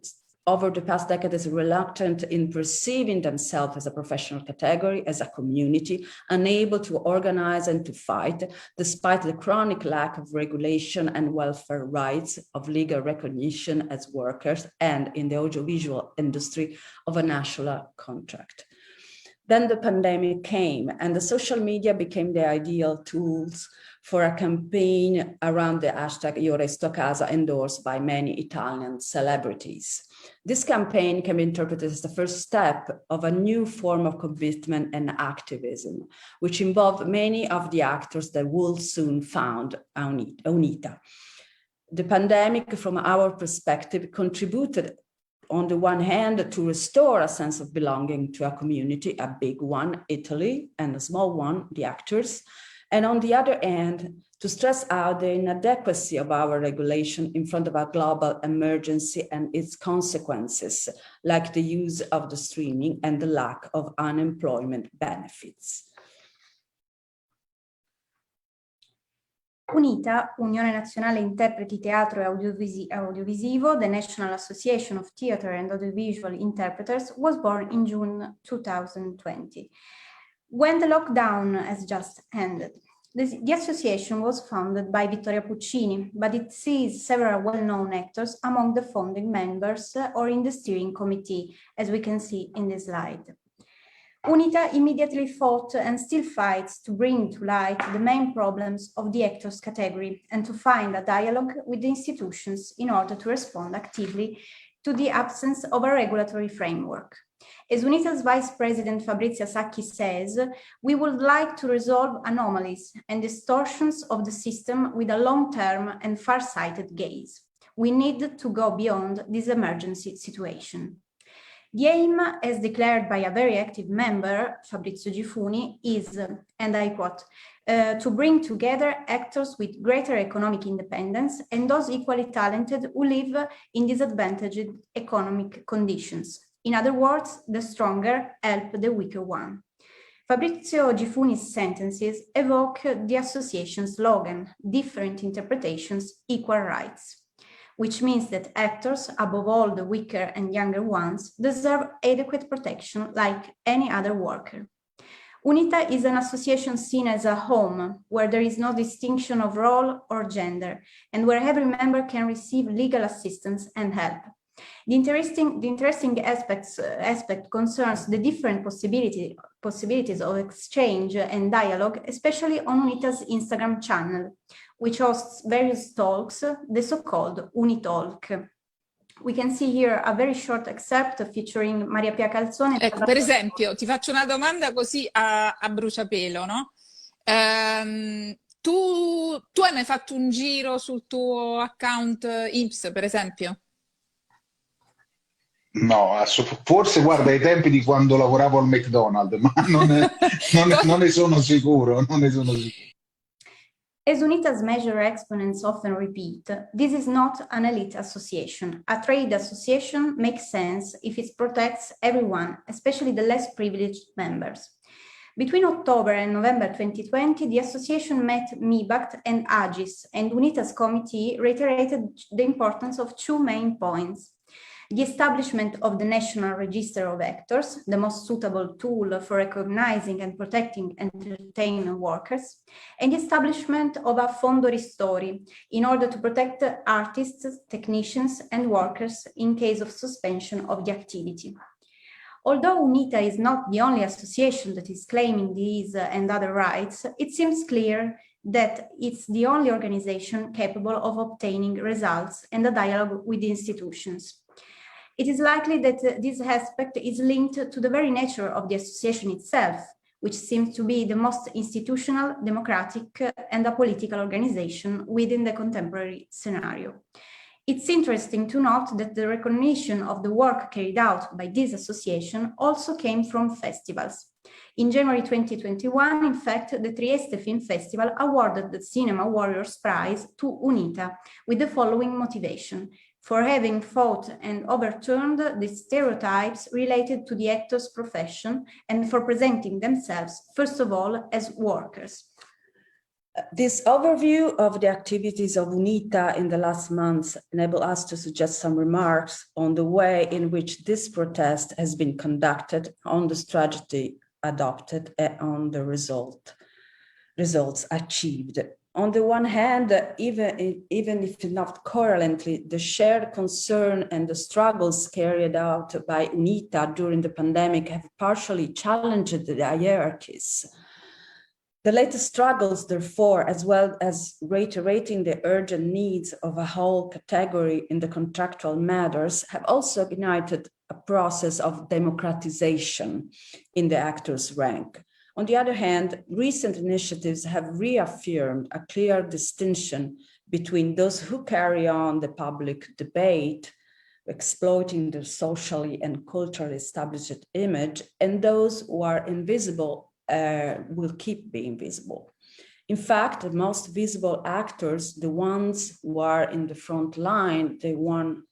Speaker 5: over the past decade is reluctant in perceiving themselves as a professional category, as a community, unable to organize and to fight, despite the chronic lack of regulation and welfare rights, of legal recognition as workers, and in the audiovisual industry of a national contract. Then the pandemic came and the social media became the ideal tools for a campaign around the hashtag Io Resto a Casa endorsed by many Italian celebrities. This campaign can be interpreted as the first step of a new form of commitment and activism, which involved many of the actors that will soon found UNITA. The pandemic, from our perspective, contributed on the one hand, to restore a sense of belonging to a community, a big one, Italy, and a small one, the actors. And on the other hand, to stress out the inadequacy of our regulation in front of a global emergency and its consequences, like the use of the streaming and the lack of unemployment benefits.
Speaker 6: UNITA, Unione Nazionale Interpreti Teatro e Audiovisivo, the National Association of Theatre and Audiovisual Interpreters, was born in June 2020, when the lockdown has just ended. The association was founded by Vittoria Puccini, but it sees several well-known actors among the founding members or in the steering committee, as we can see in this slide. UNITA immediately fought and still fights to bring to light the main problems of the actors category and to find a dialogue with the institutions in order to respond actively to the absence of a regulatory framework. As UNITA's Vice President Fabrizia Sacchi says, we would like to resolve anomalies and distortions of the system with a long-term and far-sighted gaze. We need to go beyond this emergency situation. The aim, as declared by a very active member, Fabrizio Gifuni, is, and I quote, to bring together actors with greater economic independence and those equally talented who live in disadvantaged economic conditions. In other words, the stronger help the weaker one. Fabrizio Gifuni's sentences evoke the association's slogan, different interpretations, equal rights, which means that actors, above all the weaker and younger ones, deserve adequate protection like any other worker. UNITA is an association seen as a home where there is no distinction of role or gender and where every member can receive legal assistance and help. The interesting aspect concerns the different possibilities of exchange and dialogue, especially on UNITA's Instagram channel, which hosts various talks, the so-called UniTalk. We can see here a very short excerpt featuring Maria Pia Calzone.
Speaker 10: Ecco, per esempio, ti faccio una domanda così a bruciapelo, no? Tu hai mai fatto un giro sul tuo account INPS, per esempio?
Speaker 11: No, forse guarda ai tempi di quando lavoravo al McDonald's, ma non ne sono sicuro,
Speaker 6: As UNITA's measure exponents often repeat, this is not an elite association. A trade association makes sense if it protects everyone, especially the less privileged members. Between October and November 2020, the association met MIBACT and AGIS, and UNITA's committee reiterated the importance of two main points: the establishment of the National Register of Actors, the most suitable tool for recognizing and protecting entertainment workers, and the establishment of a Fondo Ristori in order to protect artists, technicians, and workers in case of suspension of the activity. Although UNITA is not the only association that is claiming these and other rights, it seems clear that it's the only organization capable of obtaining results and a dialogue with the institutions. It is likely that this aspect is linked to the very nature of the association itself, which seems to be the most institutional, democratic, and a political organization within the contemporary scenario. It's interesting to note that the recognition of the work carried out by this association also came from festivals. In January 2021, in fact, the Trieste Film Festival awarded the Cinema Warriors Prize to UNITA with the following motivation: for having fought and overturned the stereotypes related to the actor's profession and for presenting themselves, first of all, as workers.
Speaker 5: This overview of the activities of UNITA in the last months enable us to suggest some remarks on the way in which this protest has been conducted, on the strategy adopted, and on the results achieved. On the one hand, even if not correlantly, the shared concern and the struggles carried out by UNITA during the pandemic have partially challenged the hierarchies. The latest struggles, therefore, as well as reiterating the urgent needs of a whole category in the contractual matters, have also ignited a process of democratization in the actors' rank. On the other hand, recent initiatives have reaffirmed a clear distinction between those who carry on the public debate exploiting the socially and culturally established image, and those who are invisible will keep being visible. In fact, the most visible actors, the ones who are in the front line, the ones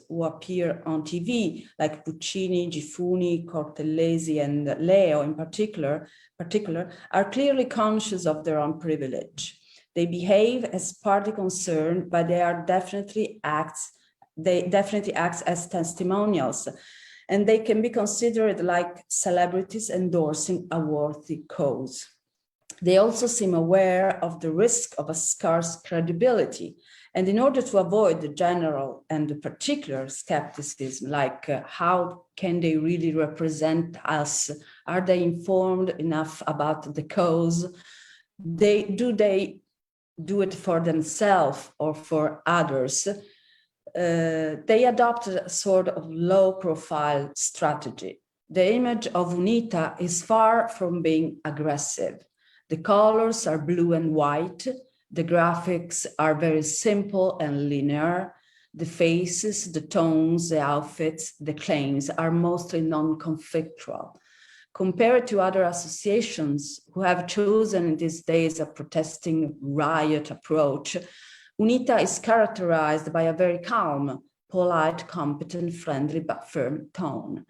Speaker 5: who appear on TV, like Puccini, Gifuni, Cortellesi, and Leo in particular, are clearly conscious of their own privilege. They behave as party concerned, but they definitely act as testimonials, and they can be considered like celebrities endorsing a worthy cause. They also seem aware of the risk of a scarce credibility. And in order to avoid the general and the particular skepticism, like how can they really represent us? Are they informed enough about the cause? Do they do it for themselves or for others? They adopted a sort of low-profile strategy. The image of UNITA is far from being aggressive. The colors are blue and white. The graphics are very simple and linear. The faces, the tones, the outfits, the claims are mostly non-conflictual. Compared to other associations who have chosen in these days a protesting riot approach, UNITA is characterized by a very calm, polite, competent, friendly, but firm tone.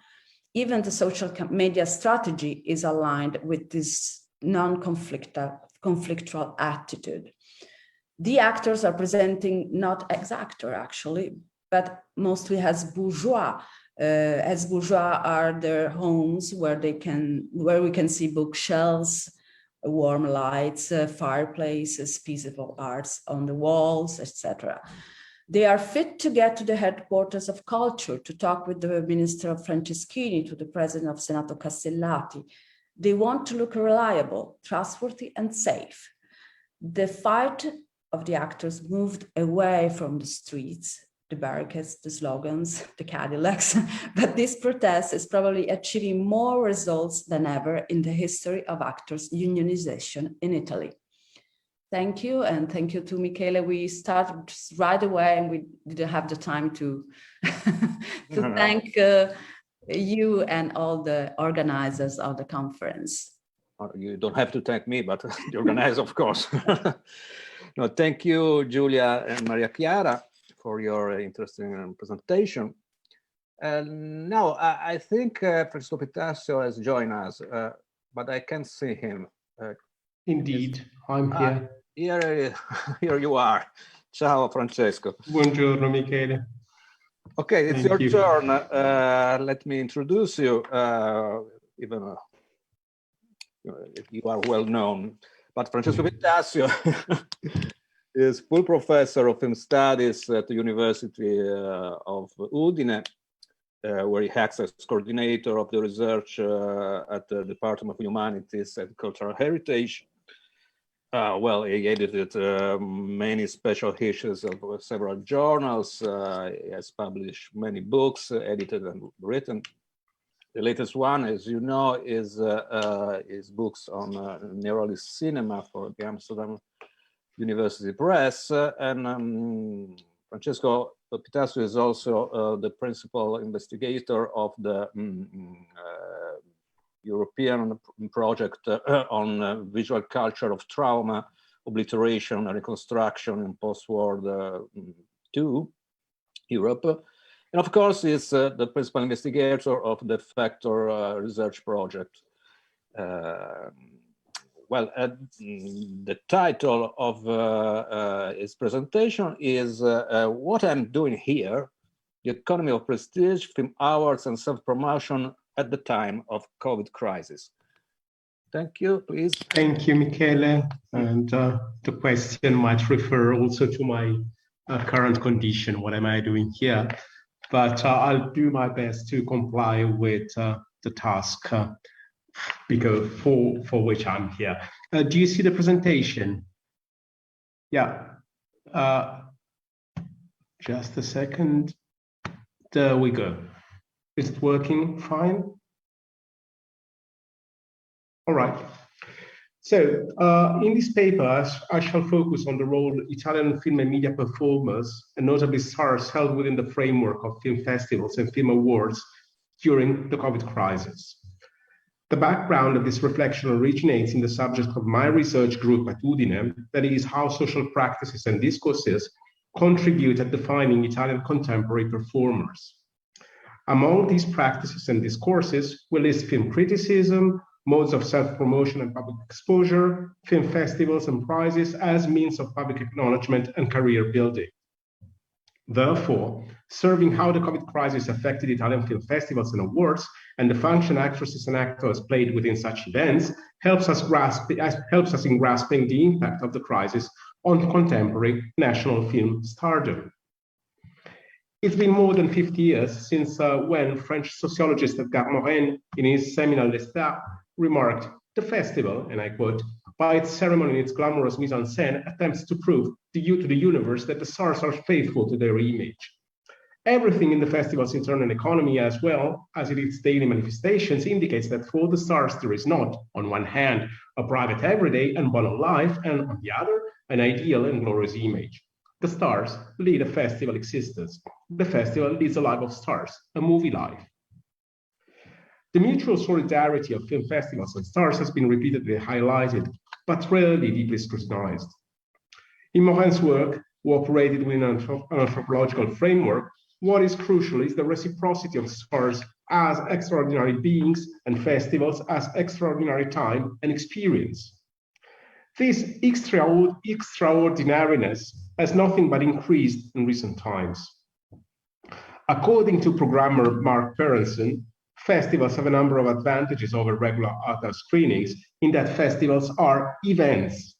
Speaker 5: Even the social media strategy is aligned with this non-conflictual attitude. The actors are presenting not as actors, actually, but mostly as bourgeois. As bourgeois are their homes where we can see bookshelves, warm lights, fireplaces, peaceful arts on the walls, etc. They are fit to get to the headquarters of culture, to talk with the Minister of Franceschini, to the President of Senato Castellati. They want to look reliable, trustworthy, and safe. The fight of the actors moved away from the streets, the barricades, the slogans, the Cadillacs, but this protest is probably achieving more results than ever in the history of actors' unionization in Italy. Thank you, and thank you to Michele. We started right away and we didn't have the time to, thank you and all the organizers of the conference.
Speaker 1: You don't have to thank me, but the organizer, of course. No, thank you, Giulia and Maria Chiara, for your interesting presentation. And now I think Francesco Pitasio has joined us, but I can't see him.
Speaker 12: Indeed, I'm here.
Speaker 1: Here you are. Ciao, Francesco.
Speaker 12: Buongiorno, Michele.
Speaker 1: Okay, it's your turn. Let me introduce you, even if you are well known. But Francesco Pitasio is full professor of film studies at the University of Udine, where he acts as coordinator of the research at the Department of Humanities and Cultural Heritage. Well, he edited many special issues of several journals. He has published many books, edited and written. The latest one, as you know, is books on neorealist cinema for the Amsterdam University Press. And Francesco Pitasio is also the principal investigator of the European project on visual culture of trauma, obliteration, and reconstruction in post-war II Europe. And of course, he's the principal investigator of the Factor research project. Well, the title of his presentation is What I'm Doing Here, the Economy of Prestige, Film Awards and Self-Promotion at the Time of COVID Crisis. Thank you, please.
Speaker 12: Thank you, Michele. And the question might refer also to my current condition. What am I doing here? But I'll do my best to comply with the task because for which I'm here. Do you see the presentation? Yeah. Just a second. There we go. Is it working fine? All right. So in this paper, I shall focus on the role Italian film and media performers, and notably stars, held within the framework of film festivals and film awards during the COVID crisis. The background of this reflection originates in the subject of my research group at Udine, that is, how social practices and discourses contribute at defining Italian contemporary performers. Among these practices and discourses, we list film criticism, modes of self-promotion and public exposure, film festivals and prizes as means of public acknowledgement and career building. Therefore, serving how the COVID crisis affected Italian film festivals and awards and the function actresses and actors played within such events helps us in grasping the impact of the crisis on contemporary national film stardom. It's been more than 50 years since when French sociologist Edgar Morin, in his seminal L'Estat, remarked, "The festival," and I quote, "by its ceremony and its glamorous mise-en-scène, attempts to prove to the universe that the stars are faithful to their image." Everything in the festival's internal economy, as well as in its daily manifestations, indicates that for the stars there is not, on one hand, a private everyday and banal life, and on the other, an ideal and glorious image. The stars lead a festival existence. The festival leads a life of stars, a movie life. The mutual solidarity of film festivals and stars has been repeatedly highlighted, but rarely deeply scrutinized. In Morin's work, who operated within an anthropological framework, what is crucial is the reciprocity of stars as extraordinary beings and festivals as extraordinary time and experience. This extraordinariness has nothing but increased in recent times. According to programmer Mark Berenson, festivals have a number of advantages over regular art screenings in that festivals are events,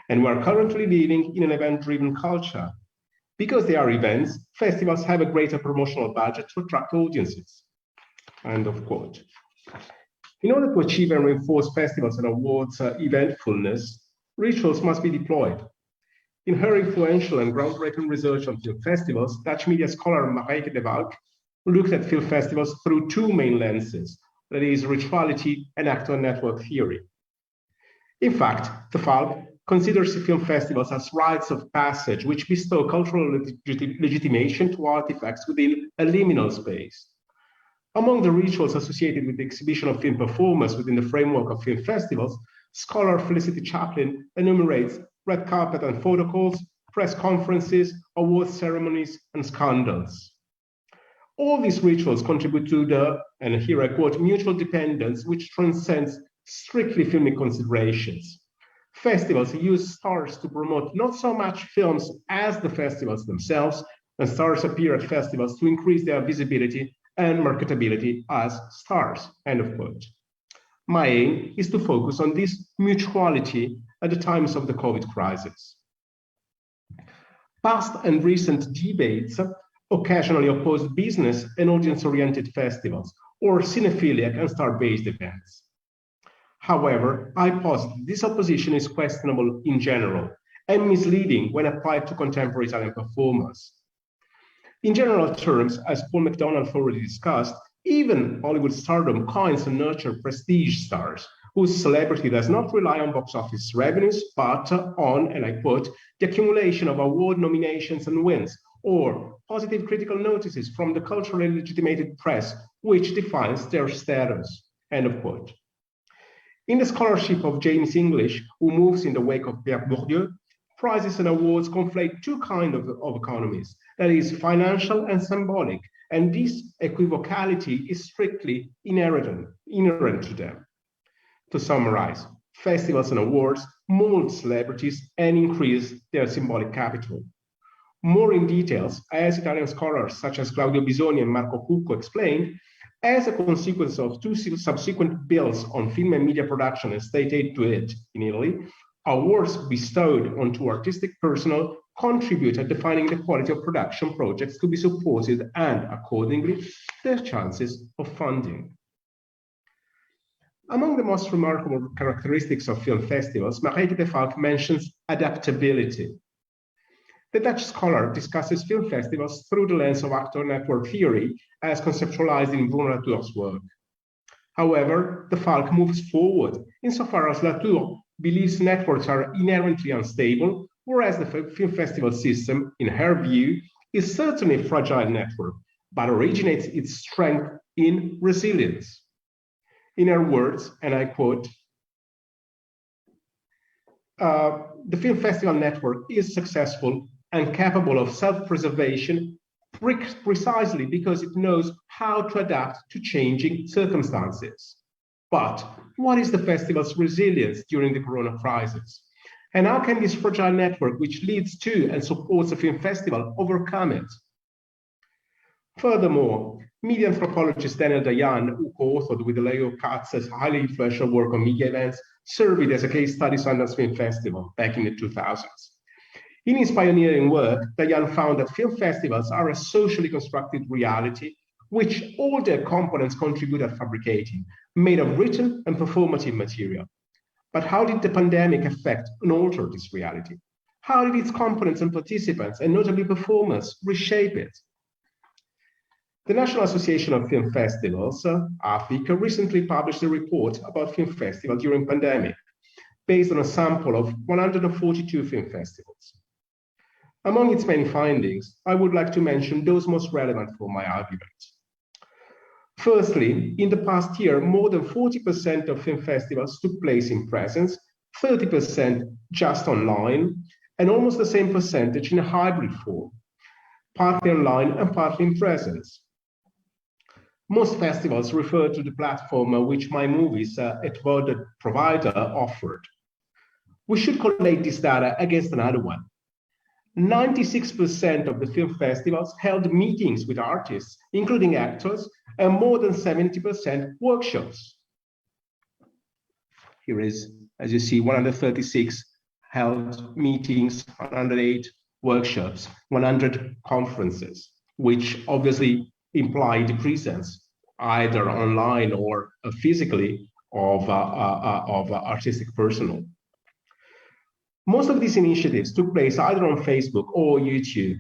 Speaker 12: and we are currently living in an event-driven culture. Because they are events, festivals have a greater promotional budget to attract audiences. End of quote. In order to achieve and reinforce festivals and awards eventfulness, rituals must be deployed. In her influential and groundbreaking research on film festivals, Dutch media scholar Marijke de Valk looked at film festivals through two main lenses, that is, rituality and actor network theory. In fact, de Valk considers film festivals as rites of passage which bestow cultural legitimation to artifacts within a liminal space. Among the rituals associated with the exhibition of film performers within the framework of film festivals, scholar Felicity Chaplin enumerates red carpet and photo calls, press conferences, award ceremonies, and scandals. All these rituals contribute to the, and here I quote, mutual dependence which transcends strictly filmic considerations. Festivals use stars to promote not so much films as the festivals themselves, and stars appear at festivals to increase their visibility and marketability as stars, end of quote. My aim is to focus on this mutuality at the times of the COVID crisis. Past and recent debates occasionally opposed business and audience-oriented festivals, or cinephiliac and star-based events. However, I posit this opposition is questionable in general and misleading when applied to contemporary Italian performers. In general terms, as Paul McDonald already discussed, even Hollywood stardom coins and nurtures prestige stars whose celebrity does not rely on box office revenues, but on, and I quote, the accumulation of award nominations and wins, or positive critical notices from the culturally legitimated press, which defines their status, end of quote. In the scholarship of James English, who moves in the wake of Pierre Bourdieu, prizes and awards conflate two kinds of economies, that is, financial and symbolic, and this equivocality is strictly inherent to them. To summarize, festivals and awards mold celebrities and increase their symbolic capital. More in details, as Italian scholars such as Claudio Bisogni and Marco Cucco explained, as a consequence of two subsequent bills on film and media production and state aid to it in Italy, awards bestowed onto artistic personnel contribute at defining the quality of production projects to be supported and, accordingly, their chances of funding. Among the most remarkable characteristics of film festivals, Marijke de Valk mentions adaptability. The Dutch scholar discusses film festivals through the lens of actor network theory as conceptualized in Bruno Latour's work. However, de Valk moves forward insofar as Latour believes networks are inherently unstable, whereas the film festival system, in her view, is certainly a fragile network, but originates its strength in resilience. In her words, and I quote, the film festival network is successful and capable of self-preservation precisely because it knows how to adapt to changing circumstances. But what is the festival's resilience during the corona crisis? And how can this fragile network, which leads to and supports the film festival, overcome it? Furthermore, media anthropologist Daniel Dayan, who co-authored with Leo Katz's highly influential work on media events, served as a case study Sundance Film Festival back in the 2000s. In his pioneering work, Dayan found that film festivals are a socially constructed reality which all their components contribute at fabricating, made of written and performative material. But how did the pandemic affect and alter this reality? How did its components and participants, and notably performers, reshape it? The National Association of Film Festivals, AFIC, recently published a report about film festivals during pandemic, based on a sample of 142 film festivals. Among its many findings, I would like to mention those most relevant for my argument. Firstly, in the past year, more than 40% of film festivals took place in presence, 30% just online, and almost the same percentage in a hybrid form, partly online and partly in presence. Most festivals refer to the platform which My Movies, a voted provider, offered. We should collate this data against another one. 96% of the film festivals held meetings with artists, including actors, and more than 70% workshops. Here is, as you see, 136 held meetings, 108 workshops, 100 conferences, which obviously imply the presence, either online or physically, of artistic personnel. Most of these initiatives took place either on Facebook or YouTube.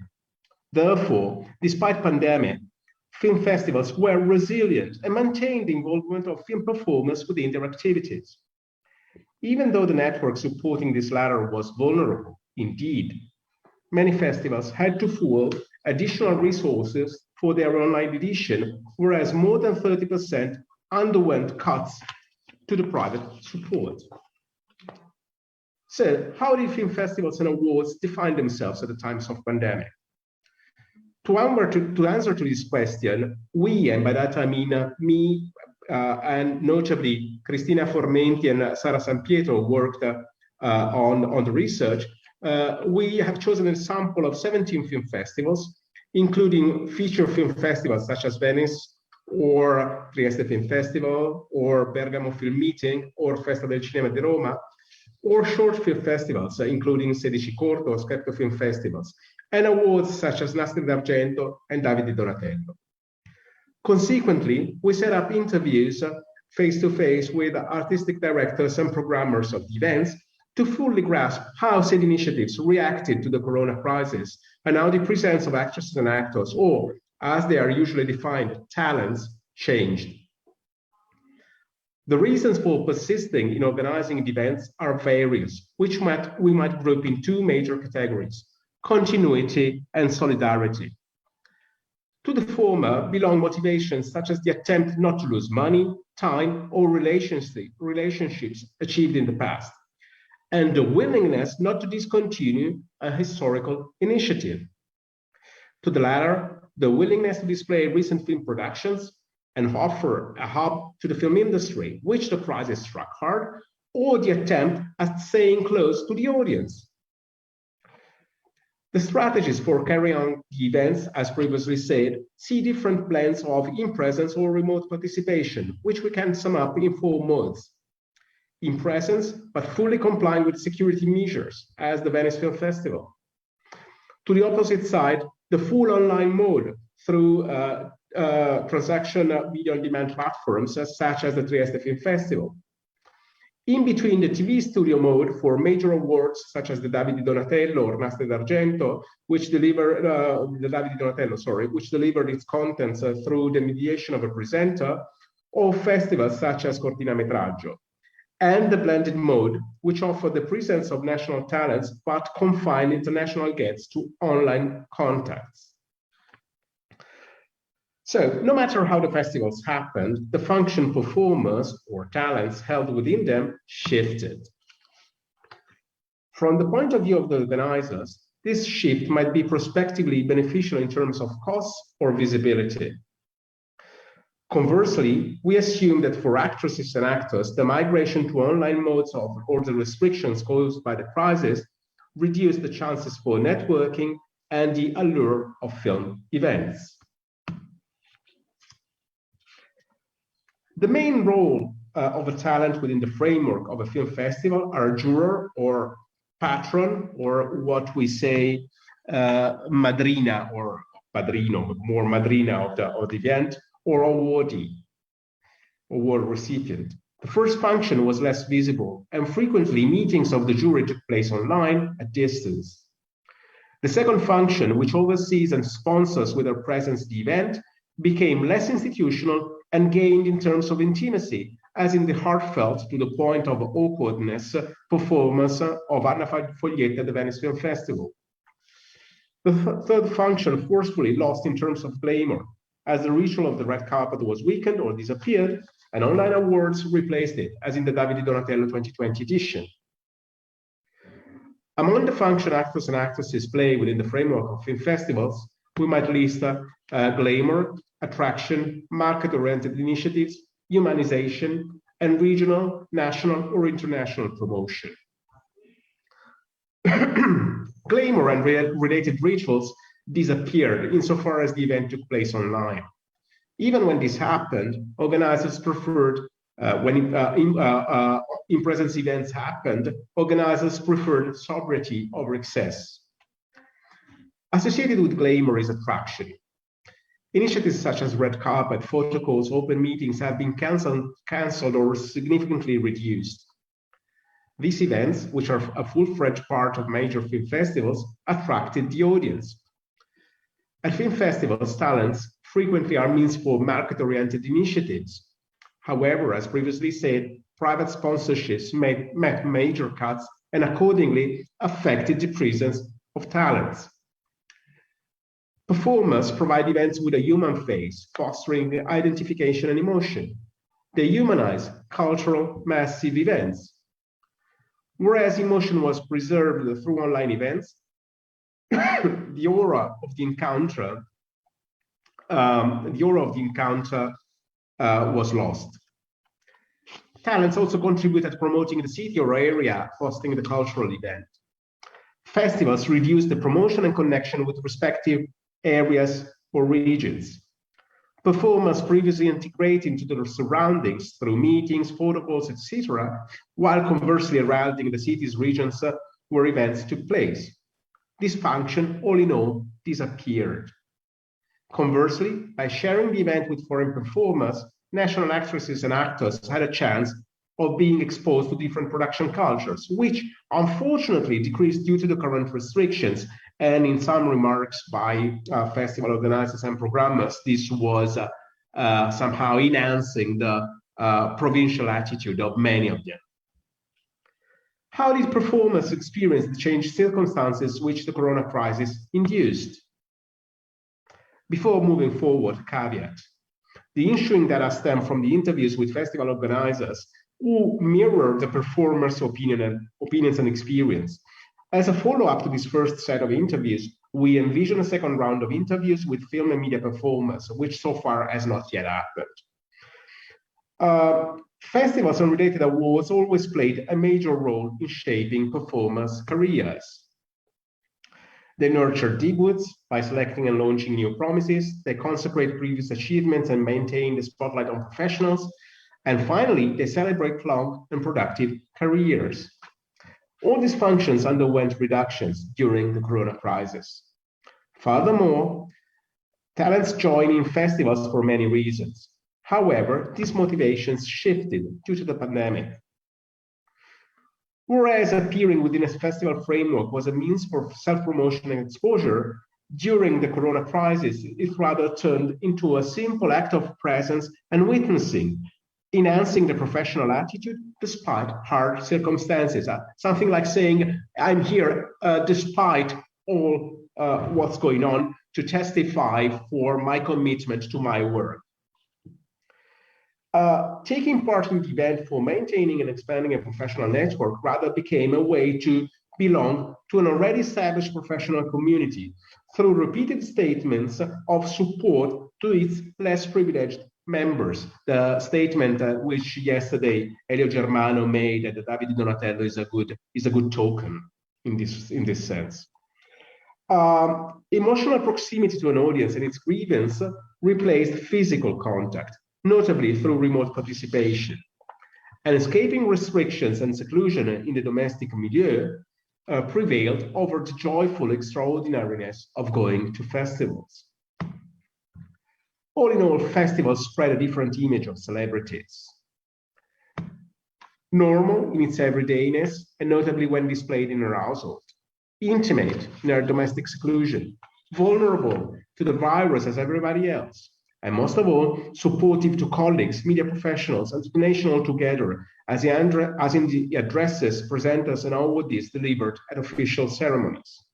Speaker 12: Therefore, despite pandemic, film festivals were resilient and maintained the involvement of film performers within their activities. Even though the network supporting this latter was vulnerable, indeed, many festivals had to fuel additional resources for their online edition, whereas more than 30% underwent cuts to the private support. So, how did film festivals and awards define themselves at the times of pandemic? To answer to this question, we, and by that I mean me, and notably Cristina Formenti and Sara Sampietro worked on the research, we have chosen a sample of 17 film festivals, including feature film festivals such as Venice, or Trieste Film Festival, or Bergamo Film Meeting, or Festa del Cinema di Roma, or short film festivals, including Sedici Corto or Scherzo Film Festivals, and awards such as Nastri d'Argento and Davide di Donatello. Consequently, we set up interviews face-to-face with artistic directors and programmers of the events to fully grasp how said initiatives reacted to the corona crisis and how the presence of actresses and actors, or as they are usually defined, talents, changed. The reasons for persisting in organizing events are various, which we might group in two major categories: continuity and solidarity. To the former belong motivations such as the attempt not to lose money, time, or relationships achieved in the past, and the willingness not to discontinue a historical initiative. To the latter, the willingness to display recent film productions and offer a hub to the film industry, which the crisis struck hard, or the attempt at staying close to the audience. The strategies for carrying on the events, as previously said, see different blends of in-presence or remote participation, which we can sum up in 4 modes. In presence, but fully complying with security measures, as the Venice Film Festival. To the opposite side, the full online mode through transaction video on demand platforms such as the Trieste Film Festival. In between, the TV studio mode for major awards such as the Davide di Donatello or Nastri d'Argento, which delivered which delivered its contents through the mediation of a presenter, or festivals such as Cortina Metraggio. and the blended mode, which offer the presence of national talents but confine international guests to online contacts. So no matter how the festivals happened, the function performers or talents held within them shifted. From the point of view of the organizers, this shift might be prospectively beneficial in terms of costs or visibility. Conversely, we assume that for actresses and actors, the migration to online modes or the restrictions caused by the crisis reduce the chances for networking and the allure of film events. The main role of a talent within the framework of a film festival are a juror or patron, or what we say madrina or padrino, more madrina of the event, or awardee, award recipient. The first function was less visible, and frequently meetings of the jury took place online at distance. The second function, which oversees and sponsors with their presence the event, became less institutional and gained in terms of intimacy, as in the heartfelt to the point of awkwardness performance of Anna Foglietta at the Venice Film Festival. The third function forcefully lost in terms of glamour, as the ritual of the red carpet was weakened or disappeared, and online awards replaced it, as in the Davide Donatello 2020 edition. Among the function actors and actresses play within the framework of film festivals, we might list glamour, attraction, market-oriented initiatives, humanization, and regional, national, or international promotion. Glamour and related rituals disappeared insofar as the event took place online. Even when this happened, organizers preferred, when in-presence events happened, organizers preferred sobriety over excess. Associated with glamour is attraction. Initiatives such as red carpet, photo calls, open meetings have been cancelled or significantly reduced. These events, which are a full-fledged part of major film festivals, attracted the audience. At film festivals, talents frequently are means for market-oriented initiatives. However, as previously said, private sponsorships met major cuts and accordingly affected the presence of talents. Performers provide events with a human face, fostering the identification and emotion. They humanize cultural, massive events. Whereas emotion was preserved through online events, the aura of the encounter was lost. Talents also contributed to promoting the city or area hosting the cultural event. Festivals reduced the promotion and connection with respective areas or regions. Performers previously integrated into their surroundings through meetings, photo calls, etc., while conversely heralding the city's regions where events took place. This function, all in all, disappeared. Conversely, by sharing the event with foreign performers, national actresses and actors had a chance of being exposed to different production cultures, which unfortunately decreased due to the current restrictions. And in some remarks by festival organizers and programmers, this was somehow enhancing the provincial attitude of many of them. How did performers experience the changed circumstances which the corona crisis induced? Before moving forward, caveat. The ensuing data stem from the interviews with festival organizers who mirror the performers' opinions and experience. As a follow-up to this first set of interviews, we envision a second round of interviews with film and media performers, which so far has not yet happened. Festivals and related awards always played a major role in shaping performers' careers. They nurture debuts by selecting and launching new promises. They consecrate previous achievements and maintain the spotlight on professionals. And finally, they celebrate long and productive careers. All these functions underwent reductions during the corona crisis. Furthermore, talents join in festivals for many reasons. However, these motivations shifted due to the pandemic. Whereas appearing within a festival framework was a means for self-promotion and exposure, during the corona crisis, it rather turned into a simple act of presence and witnessing, enhancing the professional attitude despite hard circumstances. Something like saying, I'm here despite all what's going on to testify for my commitment to my work. Taking part in the event for maintaining and expanding a professional network rather became a way to belong to an already established professional community through repeated statements of support to its less privileged members. The statement which yesterday Elio Germano made that Davide Donatello is a good token in this sense. Emotional proximity to an audience and its grievance replaced physical contact, notably through remote participation. And escaping restrictions and seclusion in the domestic milieu prevailed over the joyful extraordinariness of going to festivals. All in all, festivals spread a different image of celebrities. Normal in its everydayness, and notably when displayed in her household. Intimate in her domestic seclusion. Vulnerable to the virus as everybody else. And most of all, supportive to colleagues, media professionals, and to the nation altogether, as in the addresses, presenters, and awardees delivered at official ceremonies.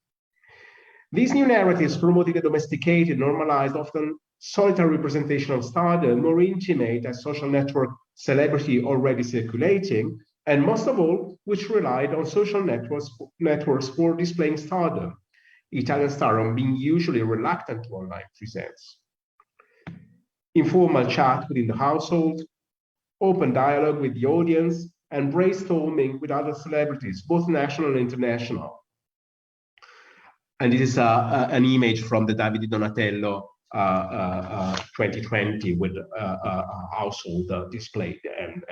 Speaker 12: These new narratives promoted a domesticated, normalized, often solitary representation of stardom, more intimate as social network celebrity already circulating, and most of all, which relied on social networks for displaying stardom, Italian stardom being usually reluctant to online presence. Informal chat within the household, open dialogue with the audience, and brainstorming with other celebrities, both national and international. And this is an image from the Davide Donatello 2020 with a household displayed and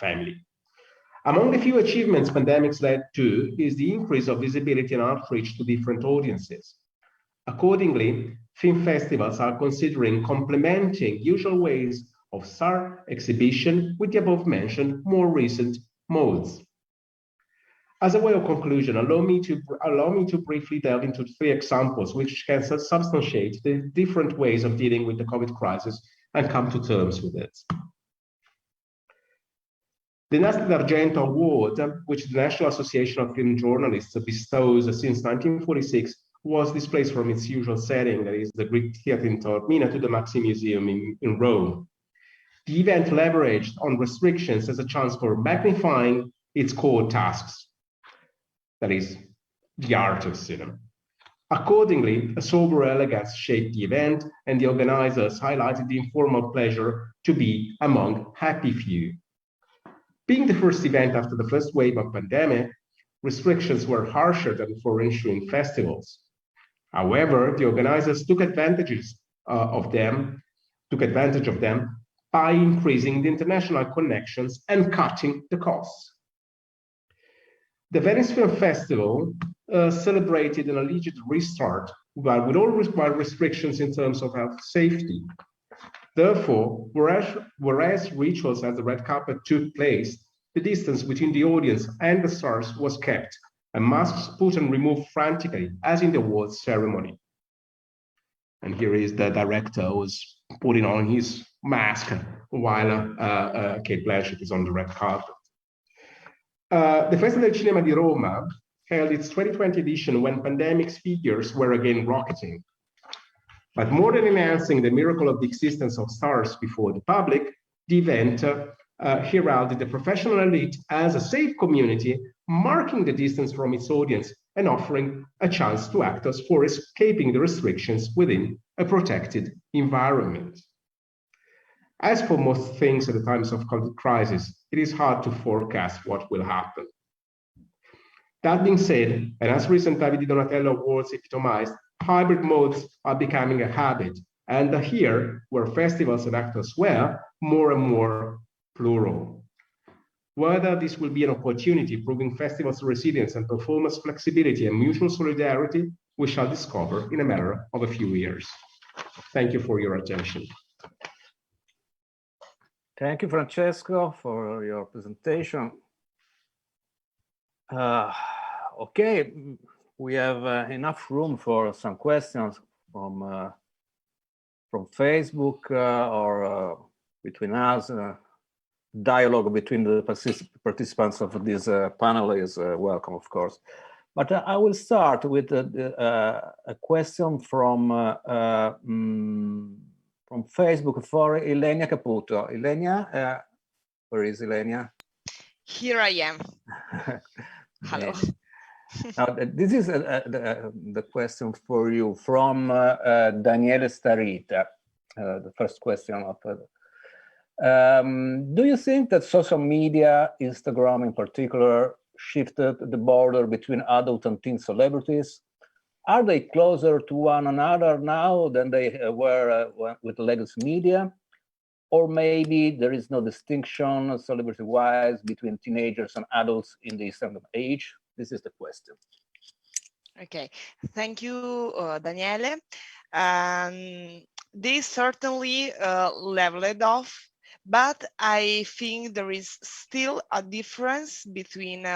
Speaker 12: family. Among the few achievements pandemics led to is the increase of visibility and outreach to different audiences. Accordingly, film festivals are considering complementing usual ways of star exhibition with the above-mentioned more recent modes. As a way of conclusion, allow me to briefly delve into 3 examples which can substantiate the different ways of dealing with the COVID crisis and come to terms with it. The Nastro d'Argento Award, which the National Association of Film Journalists bestows since 1946, was displaced from its usual setting, that is the Greek Theatre in Taormina, to the Maxi Museum in Rome. The event leveraged on restrictions as a chance for magnifying its core tasks, that is, the art of cinema. Accordingly, a sober elegance shaped the event, and the organizers highlighted the informal pleasure to be among happy few. Being the first event after the first wave of pandemic, restrictions were harsher than for ensuing festivals. However, the organizers took advantage of them by increasing the international connections and cutting the costs. The Venice Film Festival celebrated an alleged restart, but with all restrictions in terms of health safety. Therefore, whereas rituals at the red carpet took place, the distance between the audience and the stars was kept, and masks put and removed frantically, as in the awards ceremony. And here is the director who's putting on his mask while Cate Blanchett is on the red carpet. The Festival del Cinema di Roma held its 2020 edition when pandemic's figures were again rocketing. But more than enhancing the miracle of the existence of stars before the public, the event heralded the professional elite as a safe community, marking the distance from its audience and offering a chance to actors for escaping the restrictions within a protected environment. As for most things at the times of COVID crisis, it is hard to forecast what will happen. That being said, and as recent Davide Donatello Awards epitomized, hybrid modes are becoming a habit, and here, where festivals and actors were, more and more plural. Whether this will be an opportunity proving festivals' resilience and performance flexibility and mutual solidarity, we shall discover in a matter of a few years. Thank you for your attention.
Speaker 1: Thank you, Francesco, for your presentation. Okay, we have enough room for some questions from Facebook or between us. dialogue between the participants of this panel is welcome, of course. But I will start with a question from Facebook for Ilenia Caputo. Ilenia, where is Ilenia?
Speaker 13: Here I am. Hello.
Speaker 1: Now, this is the question for you from Daniele Starita, the first question of do you think that social media, Instagram in particular, shifted the border between adult and teen celebrities? Are they closer to one another now than they were with legacy media? Or maybe there is no distinction celebrity-wise between teenagers and adults in the Instagram age? This is the question.
Speaker 13: Okay, thank you, Daniele. They certainly leveled off, but I think there is still a difference between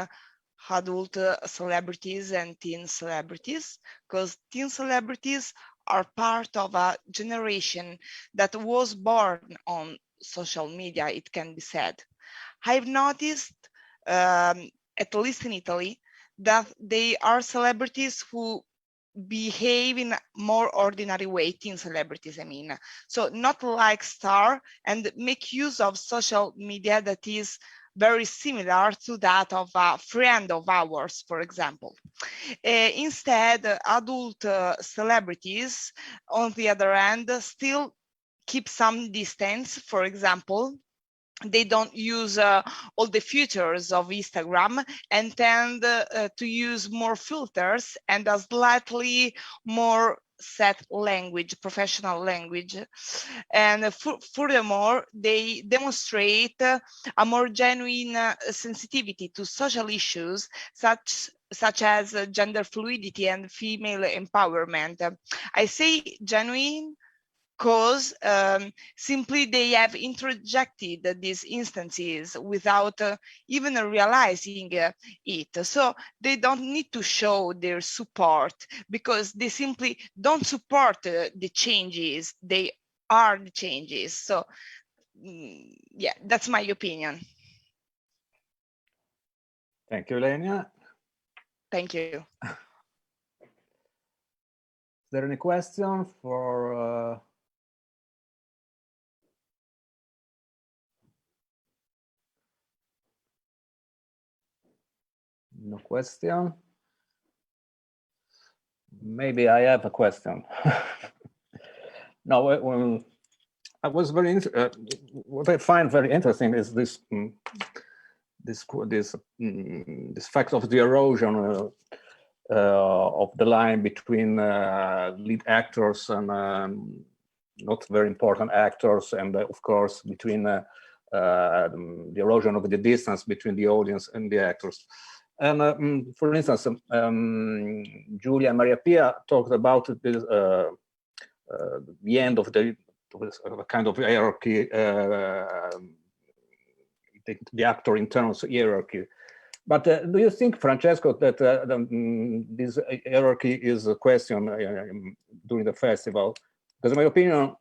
Speaker 13: adult celebrities and teen celebrities, because teen celebrities are part of a generation that was born on social media, it can be said. I've noticed, at least in Italy, that they are celebrities who behave in a more ordinary way, teen celebrities, I mean. So not like star, and make use of social media that is very similar to that of a friend of ours, for example. Instead, adult celebrities, on the other hand, still keep some distance. For example, they don't use all the features of Instagram and tend to use more filters and a slightly more set language, professional language. And furthermore, they demonstrate a more genuine sensitivity to social issues such as gender fluidity and female empowerment. I say genuine because simply they have interjected these instances without even realizing it. So they don't need to show their support because they simply don't support the changes. They are the changes. So yeah, that's my opinion.
Speaker 1: Thank you, Ilenia.
Speaker 13: Thank you.
Speaker 1: Is there any question for no question? Maybe I have a question. No, I was very what I find very interesting is this fact of the erosion of the line between lead actors and not very important actors, and of course between the erosion of the distance between the audience and the actors. And for instance, Giulia and Maria Pia talked about this, the end of a kind of hierarchy, the actor in terms of hierarchy. But do you think, Francesco, that this hierarchy is a question during the festival? Because in my opinion,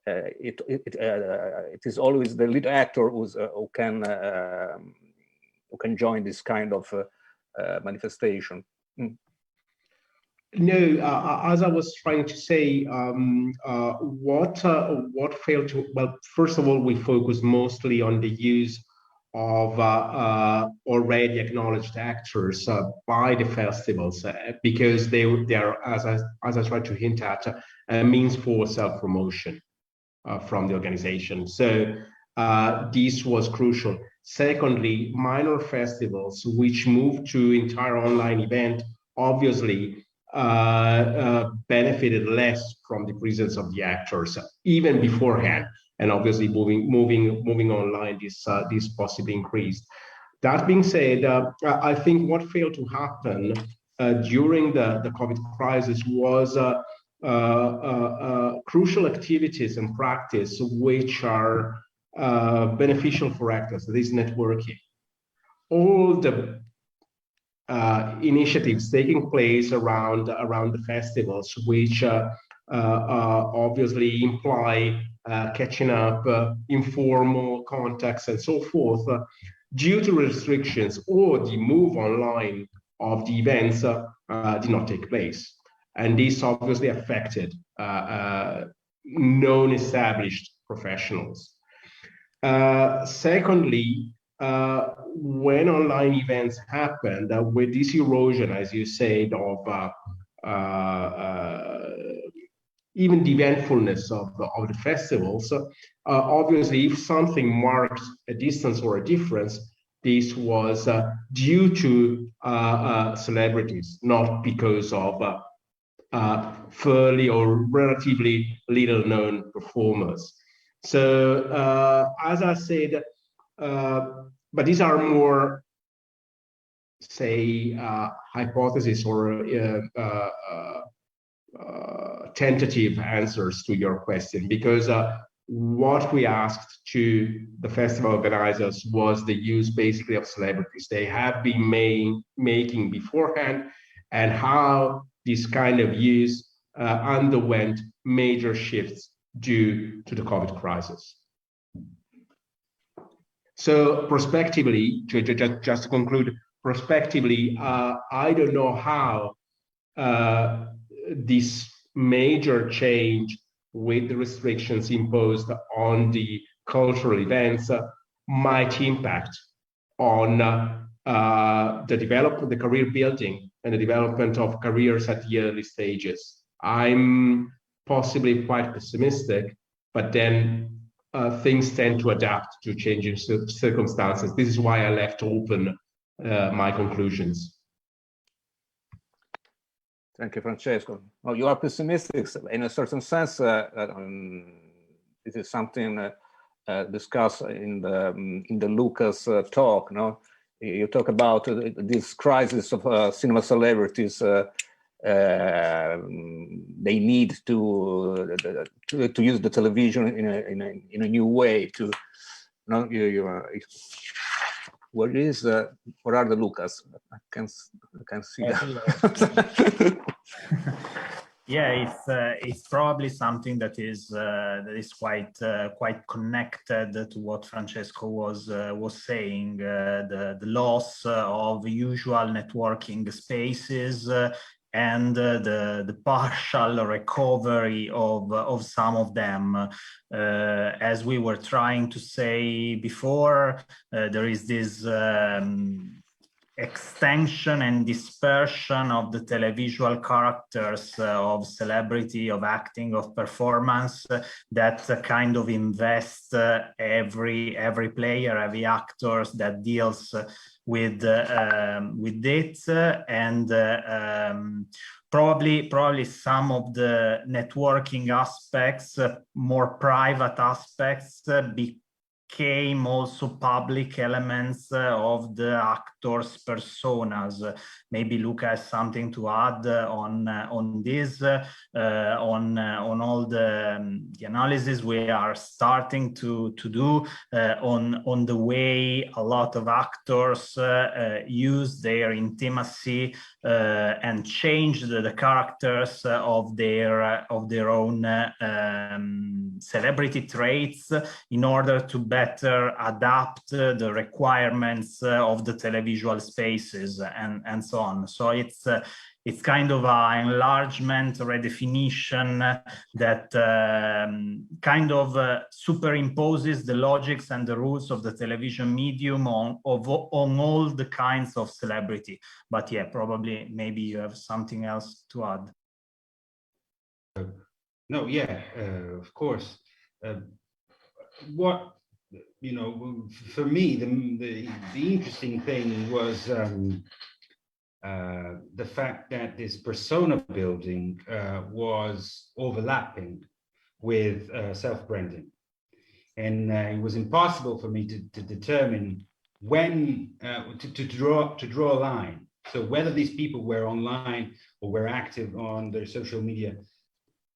Speaker 1: it is always the lead actor who can join this kind of manifestation.
Speaker 12: No, as I was trying to say, what failed to, well, first of all, we focus mostly on the use of already acknowledged actors by the festivals because they are, as I tried to hint at, a means for self-promotion from the organization. So this was crucial. Secondly, minor festivals which moved to entire online event obviously benefited less from the presence of the actors even beforehand, and obviously moving online, this possibly increased. That being said, I think what failed to happen during the COVID crisis was crucial activities and practice which are beneficial for actors. This networking, all the initiatives taking place around the festivals, which obviously imply catching up, informal contacts, and so forth, due to restrictions or the move online of the events did not take place. And this obviously affected non-established professionals. Secondly, when online events happened, with this erosion, as you said, of even the eventfulness of the festivals, obviously, if something marked a distance or a difference, this was due to celebrities, not because of fairly or relatively little known performers. So, as I said, but these are more, say, hypotheses or tentative answers to your question, because what we asked to the festival organizers was the use basically of celebrities they have been making beforehand, and how this kind of use underwent major shifts due to the COVID crisis. So prospectively, just to conclude, prospectively, I don't know how this major change with the restrictions imposed on the cultural events might impact on the development, the career building, and the development of careers at the early stages. I'm possibly quite pessimistic, but then things tend to adapt to changing circumstances. This is why I left open my conclusions.
Speaker 1: Thank you, Francesco. Well, you are pessimistic in a certain sense. This is something discussed in the Lucas talk. No, you talk about this crisis of cinema celebrities. They need to use the television in a new way. To no, where are the Lucas? I can see that.
Speaker 3: Yeah, it's probably something that is quite connected to what Francesco was saying. The loss of usual networking spaces and the partial recovery of some of them. As we were trying to say before, there is this extension and dispersion of the televisual characters of celebrity, of acting, of performance that kind of invest every player, every actor that deals with it, and probably some of the networking aspects, more private aspects, became also public elements of the actors' personas. Maybe Luca has something to add on this, on all the analysis we are starting to do on the way a lot of actors use their intimacy and change the characters of their own celebrity traits in order to better adapt the requirements of the televisual spaces and so on. So it's kind of an enlargement, redefinition that kind of superimposes the logics and the rules of the television medium on all the kinds of celebrity. But yeah, probably maybe you have something else to add.
Speaker 2: No, yeah, of course. What, you know, for me, the interesting thing was the fact that this persona building was overlapping with self-branding. And it was impossible for me to determine when to draw a line. So whether these people were online or were active on their social media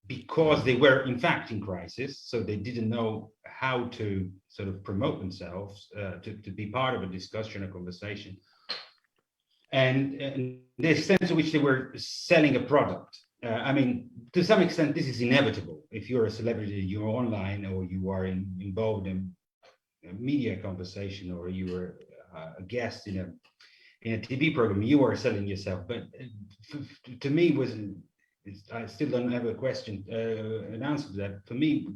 Speaker 2: because they were in fact in crisis, so they didn't know how to sort of promote themselves, to be part of a discussion, a conversation, and the extent to which they were selling a product. I mean, to some extent, this is inevitable. If you're a celebrity, you're online, or you are involved in a media conversation, or you were a guest in a TV program, you are selling yourself. But to me, I still don't have an answer to that. For me,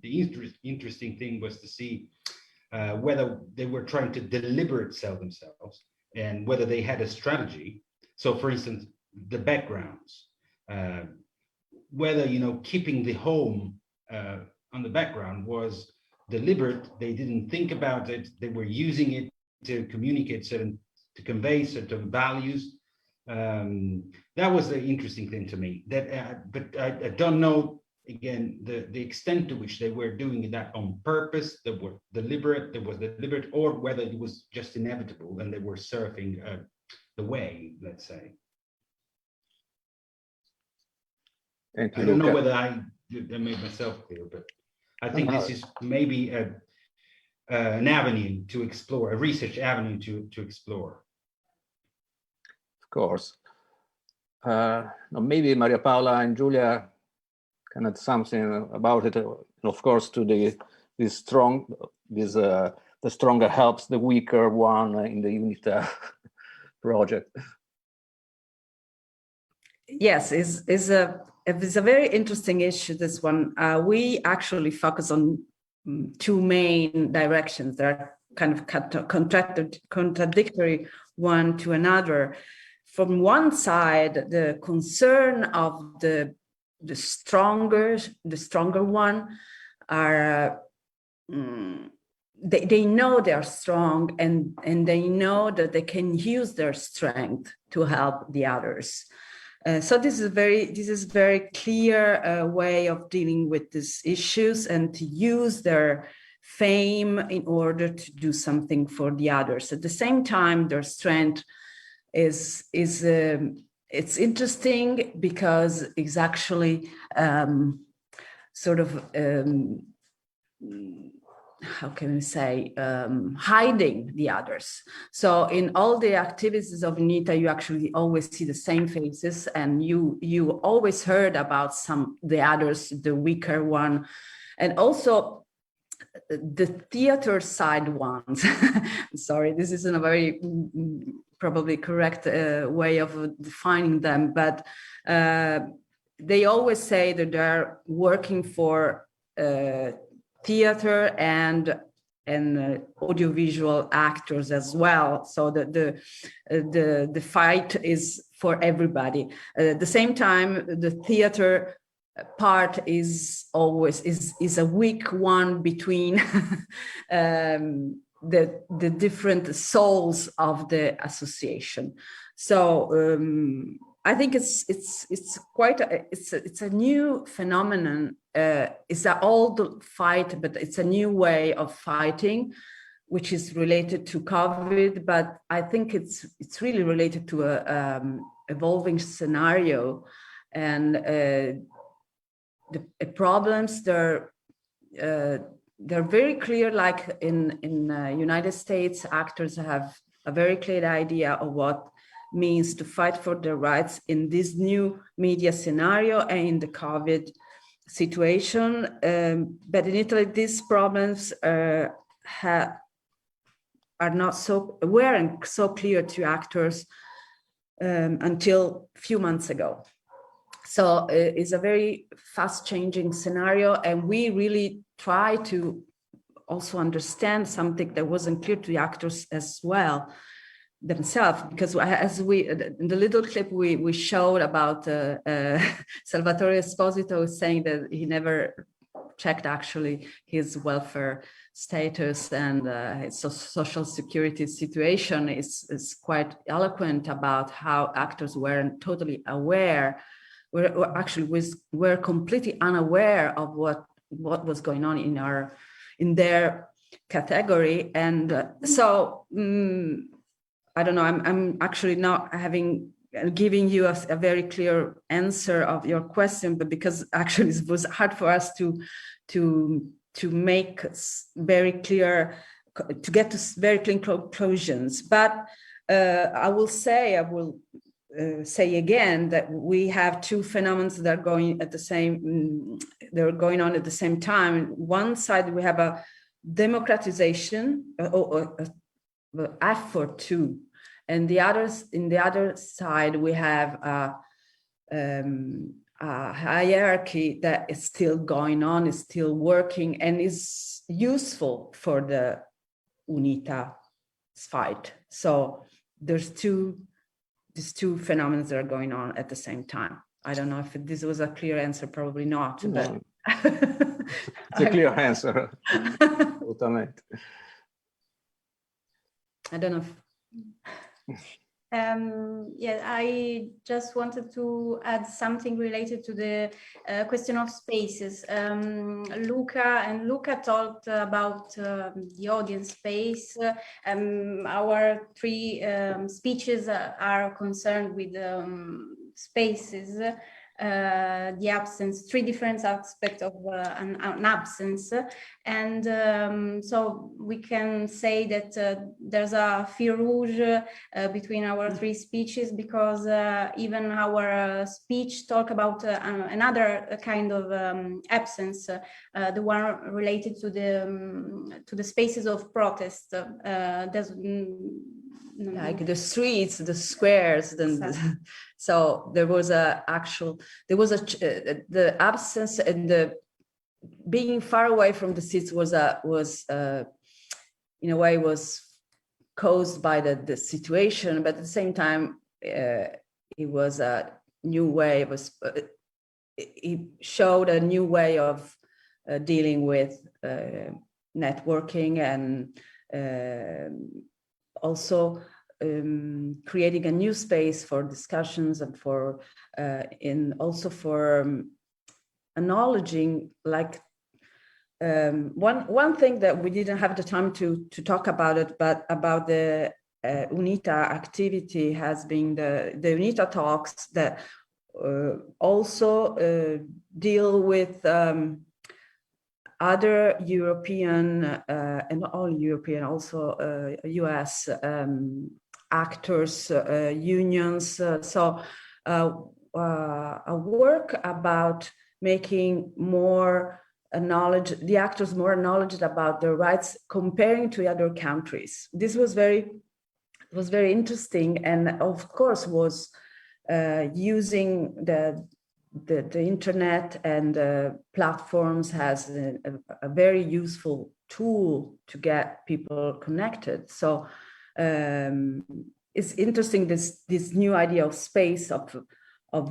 Speaker 2: the interesting thing was to see whether they were trying to deliberately sell themselves and whether they had a strategy. So, for instance, the backgrounds. Whether, you know, keeping the home on the background was deliberate. They didn't think about it. They were using it to communicate to convey certain values. That was the interesting thing to me. But I don't know, again, the extent to which they were doing that on purpose, that was deliberate, or whether it was just inevitable and they were surfing the wave, let's say.
Speaker 1: Thank you,
Speaker 2: I don't know
Speaker 1: Luca.
Speaker 2: whether I made myself clear, but I think this is maybe an avenue to explore, a research avenue to explore.
Speaker 1: Of course. Maybe Maria Paola and Julia can add something about it. Of course, to the stronger helps the weaker one in the UNITA project.
Speaker 5: Yes, it's a very interesting issue, this one. We actually focus on two main directions. They're kind of contradictory one to another. From one side, the concern of the stronger one are they know they're strong and they know that they can use their strength to help the others. So this is very clear way of dealing with these issues and to use their fame in order to do something for the others. At the same time, their strength is it's interesting because it's actually how can we say, hiding the others. So in all the activities of UNITA, you actually always see the same faces, and you always heard about the others, the weaker one, and also the theater side ones. Sorry, this isn't a very probably correct way of defining them, but they always say that they're working for theater and audiovisual actors as well. So the fight is for everybody. At the same time, the theater part is always is a weak one between the different souls of the association. So I think it's a new phenomenon. It's an old fight, but it's a new way of fighting, which is related to COVID. But I think it's really related to a evolving scenario, and the problems they're very clear. Like in United States, actors have a very clear idea of what means to fight for their rights in this new media scenario and in the COVID situation. But in Italy, these problems were not so aware and so clear to actors until a few months ago. So it's a very fast changing scenario, and we really try to also understand something that wasn't clear to the actors as well themselves, because as we in the little clip we showed about Salvatore Esposito saying that he never checked actually his welfare status and his social security situation is quite eloquent about how actors weren't totally aware, were completely unaware of what was going on in their category. And so I don't know, I'm actually not giving you a very clear answer of your question, but because actually it was hard for us to make very clear, to get to very clear conclusions. But I will say again that we have two phenomena that are going at the same, they're going on at the same time. One side, we have a democratization, effort to, and in the other side, we have a hierarchy that is still going on, is still working, and is useful for the UNITA fight. So there's these two phenomena that are going on at the same time. I don't know if this was a clear answer, probably not.
Speaker 1: No.
Speaker 5: But
Speaker 1: It's a clear answer. Totally.
Speaker 5: I don't know if...
Speaker 6: Yeah, I just wanted to add something related to the question of spaces. Luca talked about the audience space. Our three speeches are concerned with spaces, the absence, three different aspects of an absence. And so we can say that there's a fil rouge between our three speeches, because even our speech talk about another kind of absence, the one related to the spaces of protest.
Speaker 5: Like the streets, the squares, so there was the absence, and the being far away from the seats was in a way was caused by the situation, but at the same time it was a new way. It showed a new way of dealing with networking, and also creating a new space for discussions, and for also for acknowledging, like one thing that we didn't have the time to talk about it, but about the UNITA activity has been the UNITA talks that also deal with other European and not all European, also US actors, unions. So a work about making more the actors more knowledge about their rights, comparing to other countries. This was very interesting, and of course was using the internet and platforms as a very useful tool to get people connected. So it's interesting, this new idea of space, of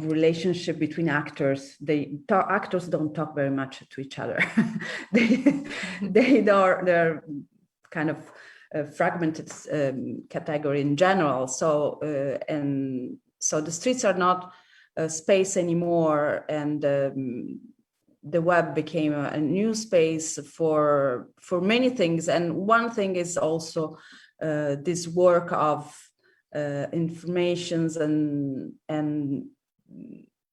Speaker 5: relationship between actors. Actors don't talk very much to each other. they're kind of a fragmented category in general. So and so the streets are not a space anymore, and the web became a new space for many things. And one thing is also this work of informations and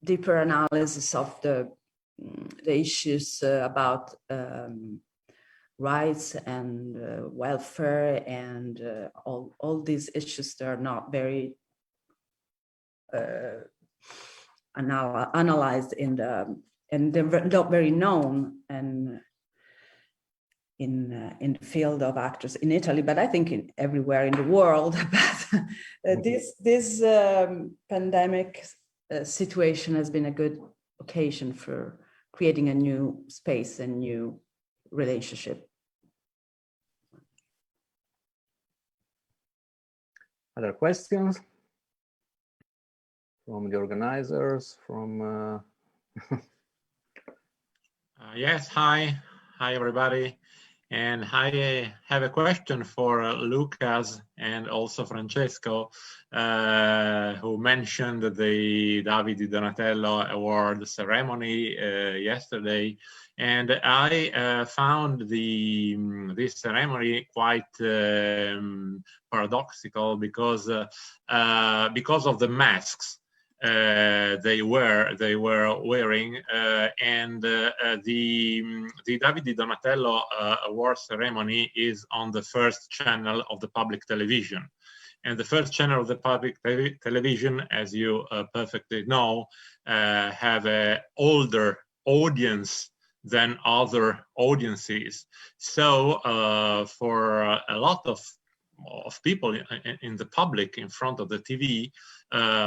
Speaker 5: deeper analysis of the issues about rights and welfare, and all these issues that are not very analyzed and they're not very known and in the field of actors in Italy, but I think everywhere in the world. But this pandemic situation has been a good occasion for creating a new space and new relationship.
Speaker 1: Other questions from the organizers? From
Speaker 4: yes, hi everybody. And I have a question for Lucas and also Francesco, who mentioned the Davide Di Donatello Award ceremony yesterday. And I found this ceremony quite paradoxical, because of the masks they were wearing, and the Davide Di Donatello award ceremony is on the first channel of the public television, And the first channel of the public television, as you perfectly know, have an older audience than other audiences. So for a lot of people in the public in front of the TV,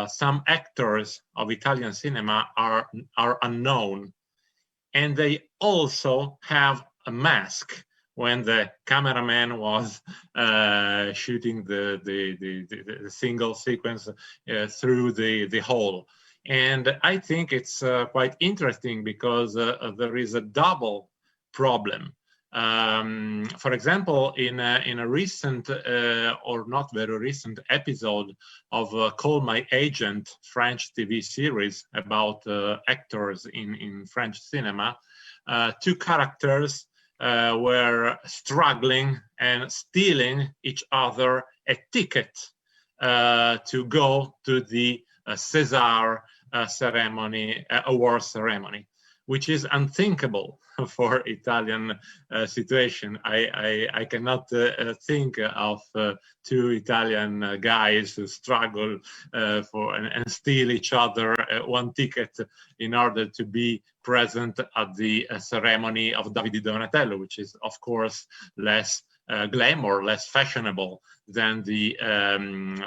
Speaker 4: some actors of Italian cinema are unknown, and they also have a mask when the cameraman was shooting the single sequence through the hall. And I think it's quite interesting because there is a double problem. For example, in a recent or not very recent episode of Call My Agent, French TV series about actors in French cinema, two characters were struggling and stealing each other a ticket to go to the César ceremony, award ceremony, which is unthinkable for Italian situation. I cannot think of two Italian guys who struggle for and steal each other one ticket in order to be present at the ceremony of Davide Donatello, which is of course less glamour, less fashionable than the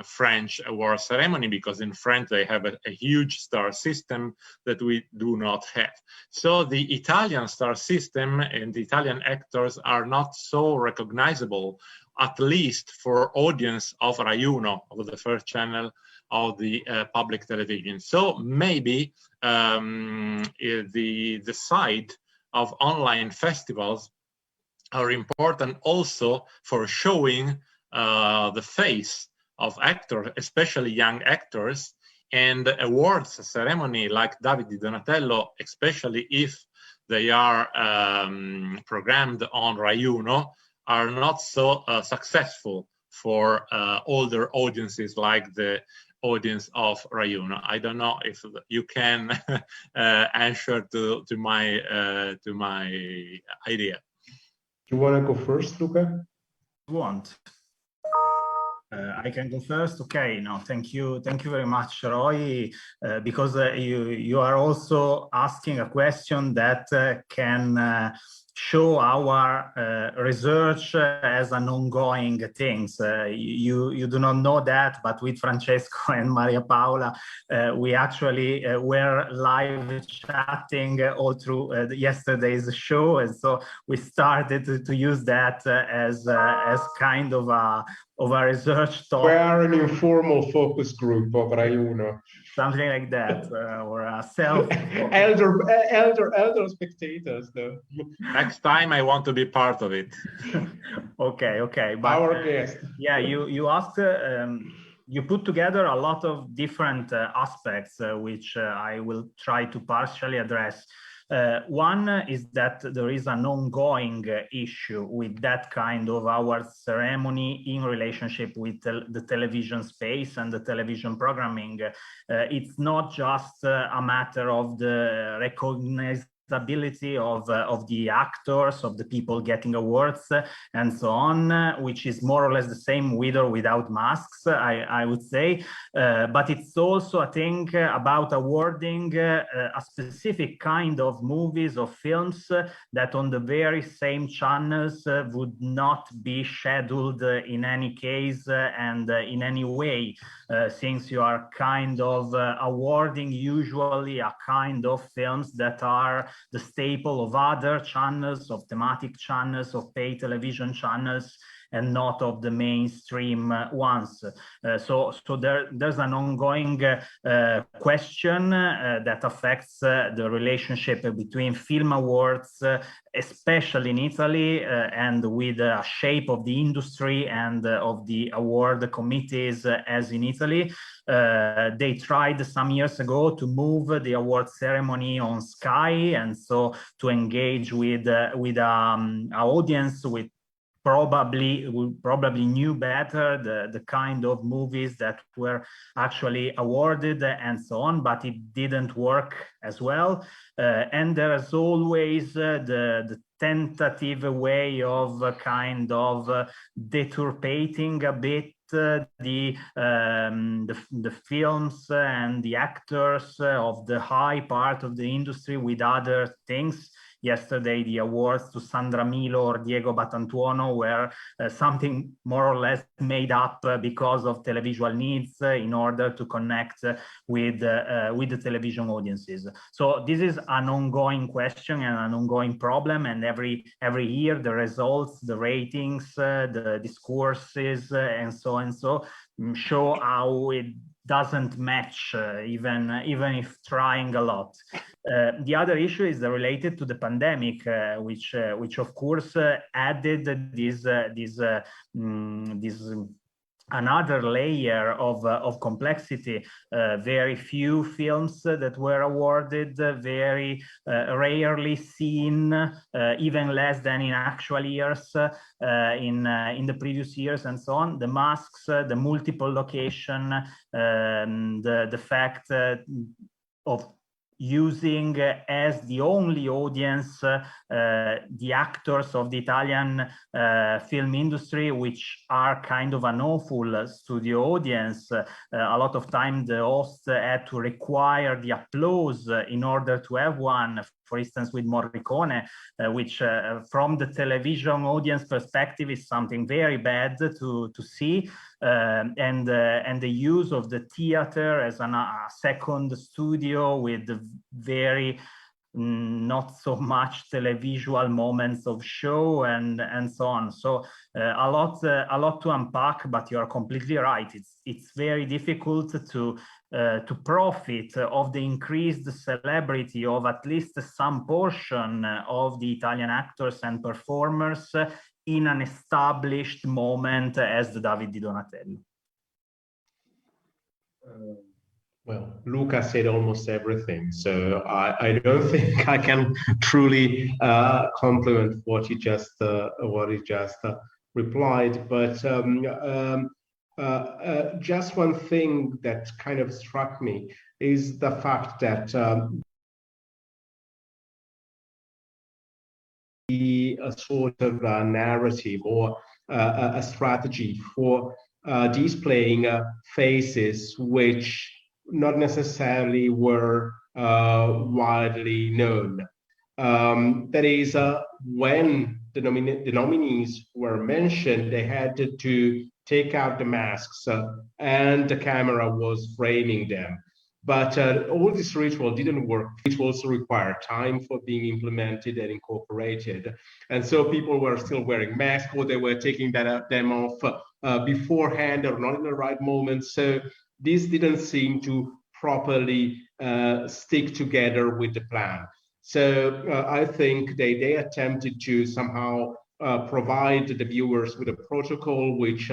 Speaker 4: French award ceremony, because in France they have a huge star system that we do not have. So the Italian star system and the Italian actors are not so recognizable, at least for audience of Rai Uno, of the first channel of the public television. So maybe the side of online festivals are important also for showing the face of actors, especially young actors, and awards ceremony like Davide Donatello, especially if they are programmed on Rai Uno, are not so successful for older audiences like the audience of Rai Uno. I don't know if you can answer to my idea.
Speaker 12: You want to go first, Luca?
Speaker 3: Want? I can go first. Okay. No, thank you very much, Roy, because you are also asking a question that can show our research as an ongoing thing. You do not know that, but with Francesco and Maria Paola, we actually were live chatting all through yesterday's show, and so we started to use that as kind of a research topic.
Speaker 12: We are an informal focus group of Rai Uno.
Speaker 3: Something like that, or a self elder spectators, though.
Speaker 4: Next time I want to be part of it.
Speaker 3: Okay. But,
Speaker 12: our guest.
Speaker 3: Yeah, you asked. You put together a lot of different aspects, which I will try to partially address. One is that there is an ongoing issue with that kind of award ceremony in relationship with the television space and the television programming. It's not just a matter of the recognizability of the actors, of the people getting awards and so on, which is more or less the same with or without masks, I would say. But it's also a thing about awarding a specific kind of movies or films that on the very same channels would not be scheduled in any case and in any way, since you are kind of awarding usually a kind of films that are the staple of other channels, of thematic channels, of paid television channels, and not of the mainstream ones. So there's an ongoing question that affects the relationship between film awards, especially in Italy, and with the shape of the industry and of the award committees as in Italy. They tried some years ago to move the award ceremony on Sky, and so to engage with an audience with probably knew better the kind of movies that were actually awarded and so on, but it didn't work as well. And there's always the tentative way of kind of deturpating a bit the films and the actors of the high part of the industry with other things. Yesterday, the awards to Sandra Milo or Diego Batantuono were something more or less made up because of televisual needs in order to connect with the television audiences. So this is an ongoing question and an ongoing problem, and every year the results, the ratings, the discourses, and so show how it doesn't match, even if trying a lot. The other issue is related to the pandemic, which of course added this another layer of complexity. Very few films that were awarded, very rarely seen, even less than in actual years, in the previous years, and so on. The masks, the multiple location, the fact of using as the only audience the actors of the Italian film industry, which are kind of an awful studio audience. A lot of time the host had to require the applause in order to have one. For instance, with Morricone, which from the television audience perspective is something very bad to see, and the use of the theater as a second studio with very not so much televisual moments of show and so on. So a lot to unpack, but you are completely right. It's very difficult to profit of the increased celebrity of at least some portion of the Italian actors and performers in an established moment as the David di Donatello.
Speaker 12: Well, Luca said almost everything, so I don't think I can truly compliment what he just replied. But just one thing that kind of struck me is the fact that a sort of a narrative or a strategy for displaying faces which not necessarily were widely known. That is, when the nominees were mentioned, they had to take out the masks and the camera was framing them. But all this ritual didn't work. It also required time for being implemented and incorporated. And so people were still wearing masks, or they were taking them off beforehand or not in the right moment. So this didn't seem to properly stick together with the plan. So I think they attempted to somehow provide the viewers with a protocol which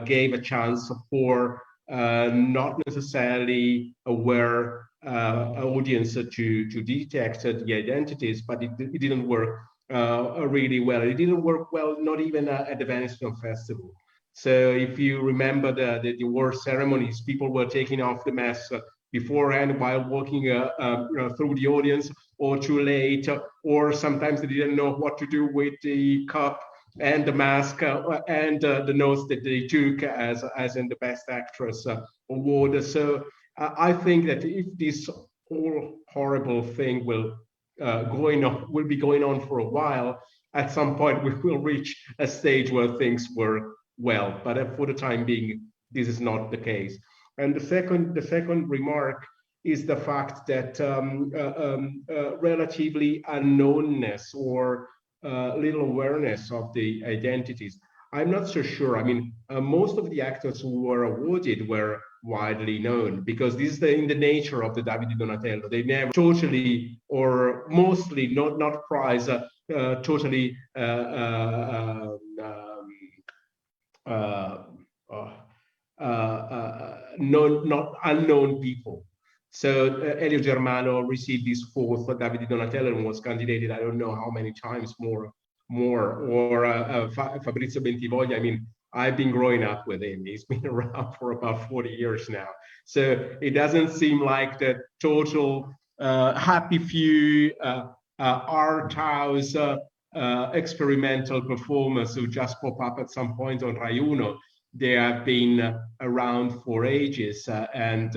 Speaker 12: gave a chance for not necessarily aware audience to detect the identities, but it didn't work really well. It didn't work well, not even at the Venice Film Festival. So if you remember the award ceremonies, people were taking off the mask beforehand while walking through the audience, or too late, or sometimes they didn't know what to do with the cup and the mask and the notes that they took as in the Best Actress award. So I think that if this whole horrible thing will be going on for a while, at some point we will reach a stage where things work well. But for the time being, this is not the case. And the second remark is the fact that relatively unknownness or little awareness of the identities. I'm not so sure. I mean, most of the actors who were awarded were widely known, because this is in the nature of the David di Donatello. They never totally or mostly not prize totally not unknown people. So Elio Germano received his fourth David di Donatello and was candidated, I don't know how many times more. Or Fabrizio Bentivoglia, I mean, I've been growing up with him. He's been around for about 40 years now. So it doesn't seem like the total happy few art house experimental performers who just pop up at some point on Rai Uno. they have been around for ages, and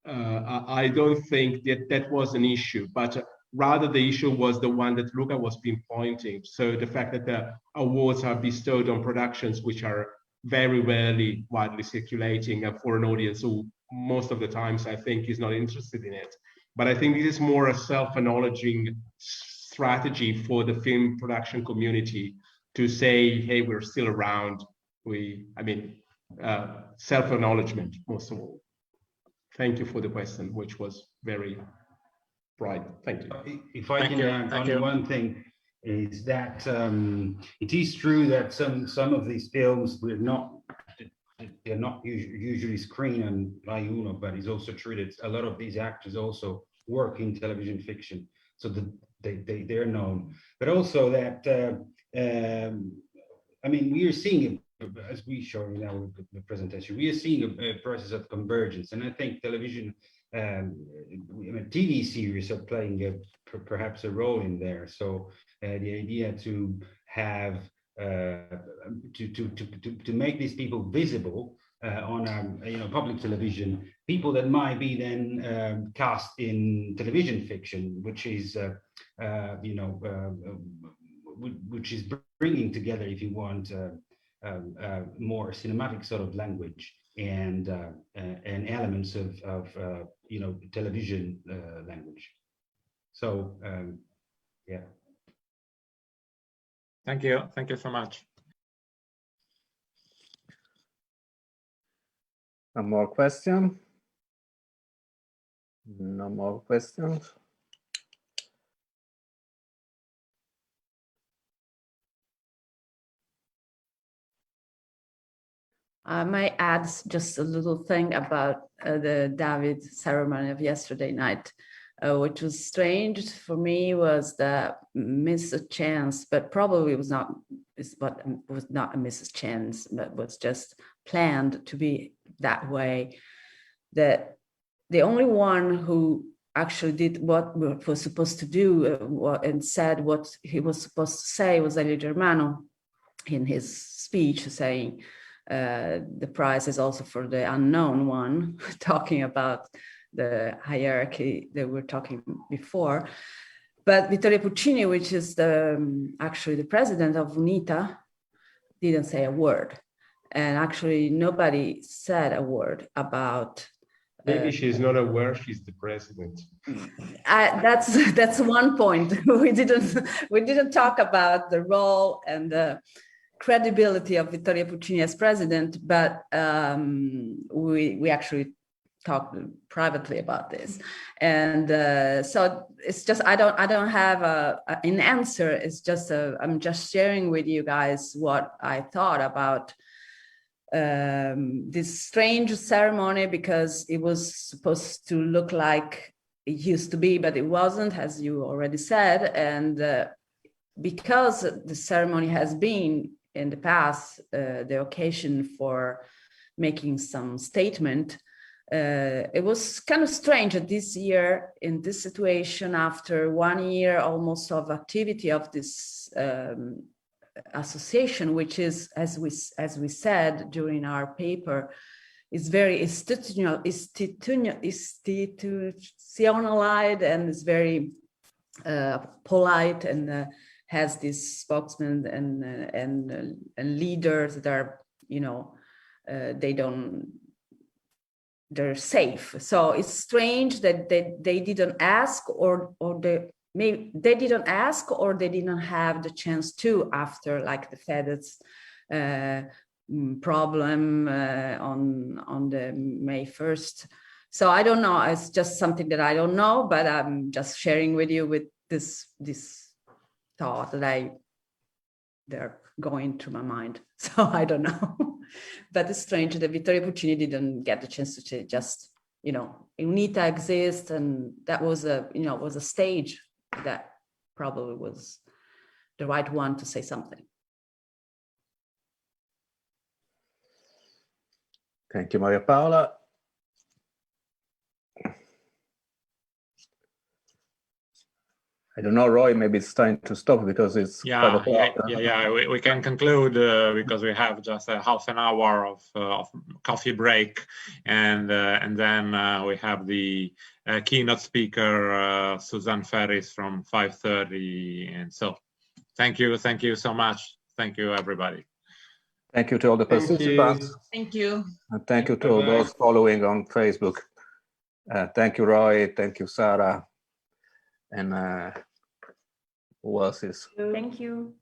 Speaker 12: I don't think that that was an issue, but rather the issue was the one that Luca was pinpointing. So the fact that the awards are bestowed on productions which are very rarely widely circulating for an audience who most of the times I think is not interested in it. But I think this is more a self-acknowledging strategy for the film production community to say, hey, we're still around. Self-acknowledgement, most of all. Thank you for the question, which was very bright. Thank you.
Speaker 2: If I can add on one thing, is that it is true that some of these films they're not usually screened on Rai Uno, but it's also true that a lot of these actors also work in television fiction, so they're known. But also that we are seeing, as we show in our presentation, we are seeing a process of convergence, and I think television, TV series are playing perhaps a role in there. So the idea to have to make these people visible on public television, people that might be then cast in television fiction, which is which is bringing together, if you want, more cinematic sort of language and elements of television language. So yeah.
Speaker 4: Thank you so much.
Speaker 1: One more question? No more questions?
Speaker 5: I might add just a little thing about the David ceremony of yesterday night, which was strange for me, was the missed chance, but probably was not a missed chance, but was just planned to be that way. That the only one who actually did what we were supposed to do and said what he was supposed to say was Elio Germano in his speech, saying, the prize is also for the unknown one, talking about the hierarchy that we were talking before. But Vittorio Puccini, which is actually the president of UNITA, didn't say a word. And actually nobody said a word about...
Speaker 12: Maybe she's not aware she's the president.
Speaker 5: That's one point. We didn't talk about the role and the credibility of Vittorio Puccini as president, but we actually talked privately about this, and so it's just I don't have an answer. It's just I'm just sharing with you guys what I thought about this strange ceremony, because it was supposed to look like it used to be, but it wasn't, as you already said, and because the ceremony has been in the past the occasion for making some statement. It was kind of strange that this year, in this situation, after 1 year almost of activity of this association, which is, as we said during our paper, is very institutionalized and is very polite, and has these spokesmen and leaders that are, they're safe. So it's strange that they didn't ask, or they didn't ask, or they didn't have the chance to, after like the FedEx problem on the May 1st. So I don't know. It's just something that I don't know, but I'm just sharing with you with this thought that they're going through my mind. So I don't know. But it's strange that Vittorio Puccini didn't get the chance to say, just, UNITA exists, and that was was a stage that probably was the right one to say something.
Speaker 1: Thank you, Maria Paola. I don't know, Roy, maybe it's time to stop because it's 5
Speaker 4: Yeah,
Speaker 1: o'clock.
Speaker 4: we can conclude because we have just a half an hour of coffee break, and then we have the keynote speaker Suzanne Ferris from 5:30, and so thank you so much. Thank you, everybody.
Speaker 1: Thank you to all the participants.
Speaker 10: Thank you.
Speaker 1: And thank you to all those following on Facebook. Thank you, Roy. Thank you, Sarah. And who else is?
Speaker 6: Thank you.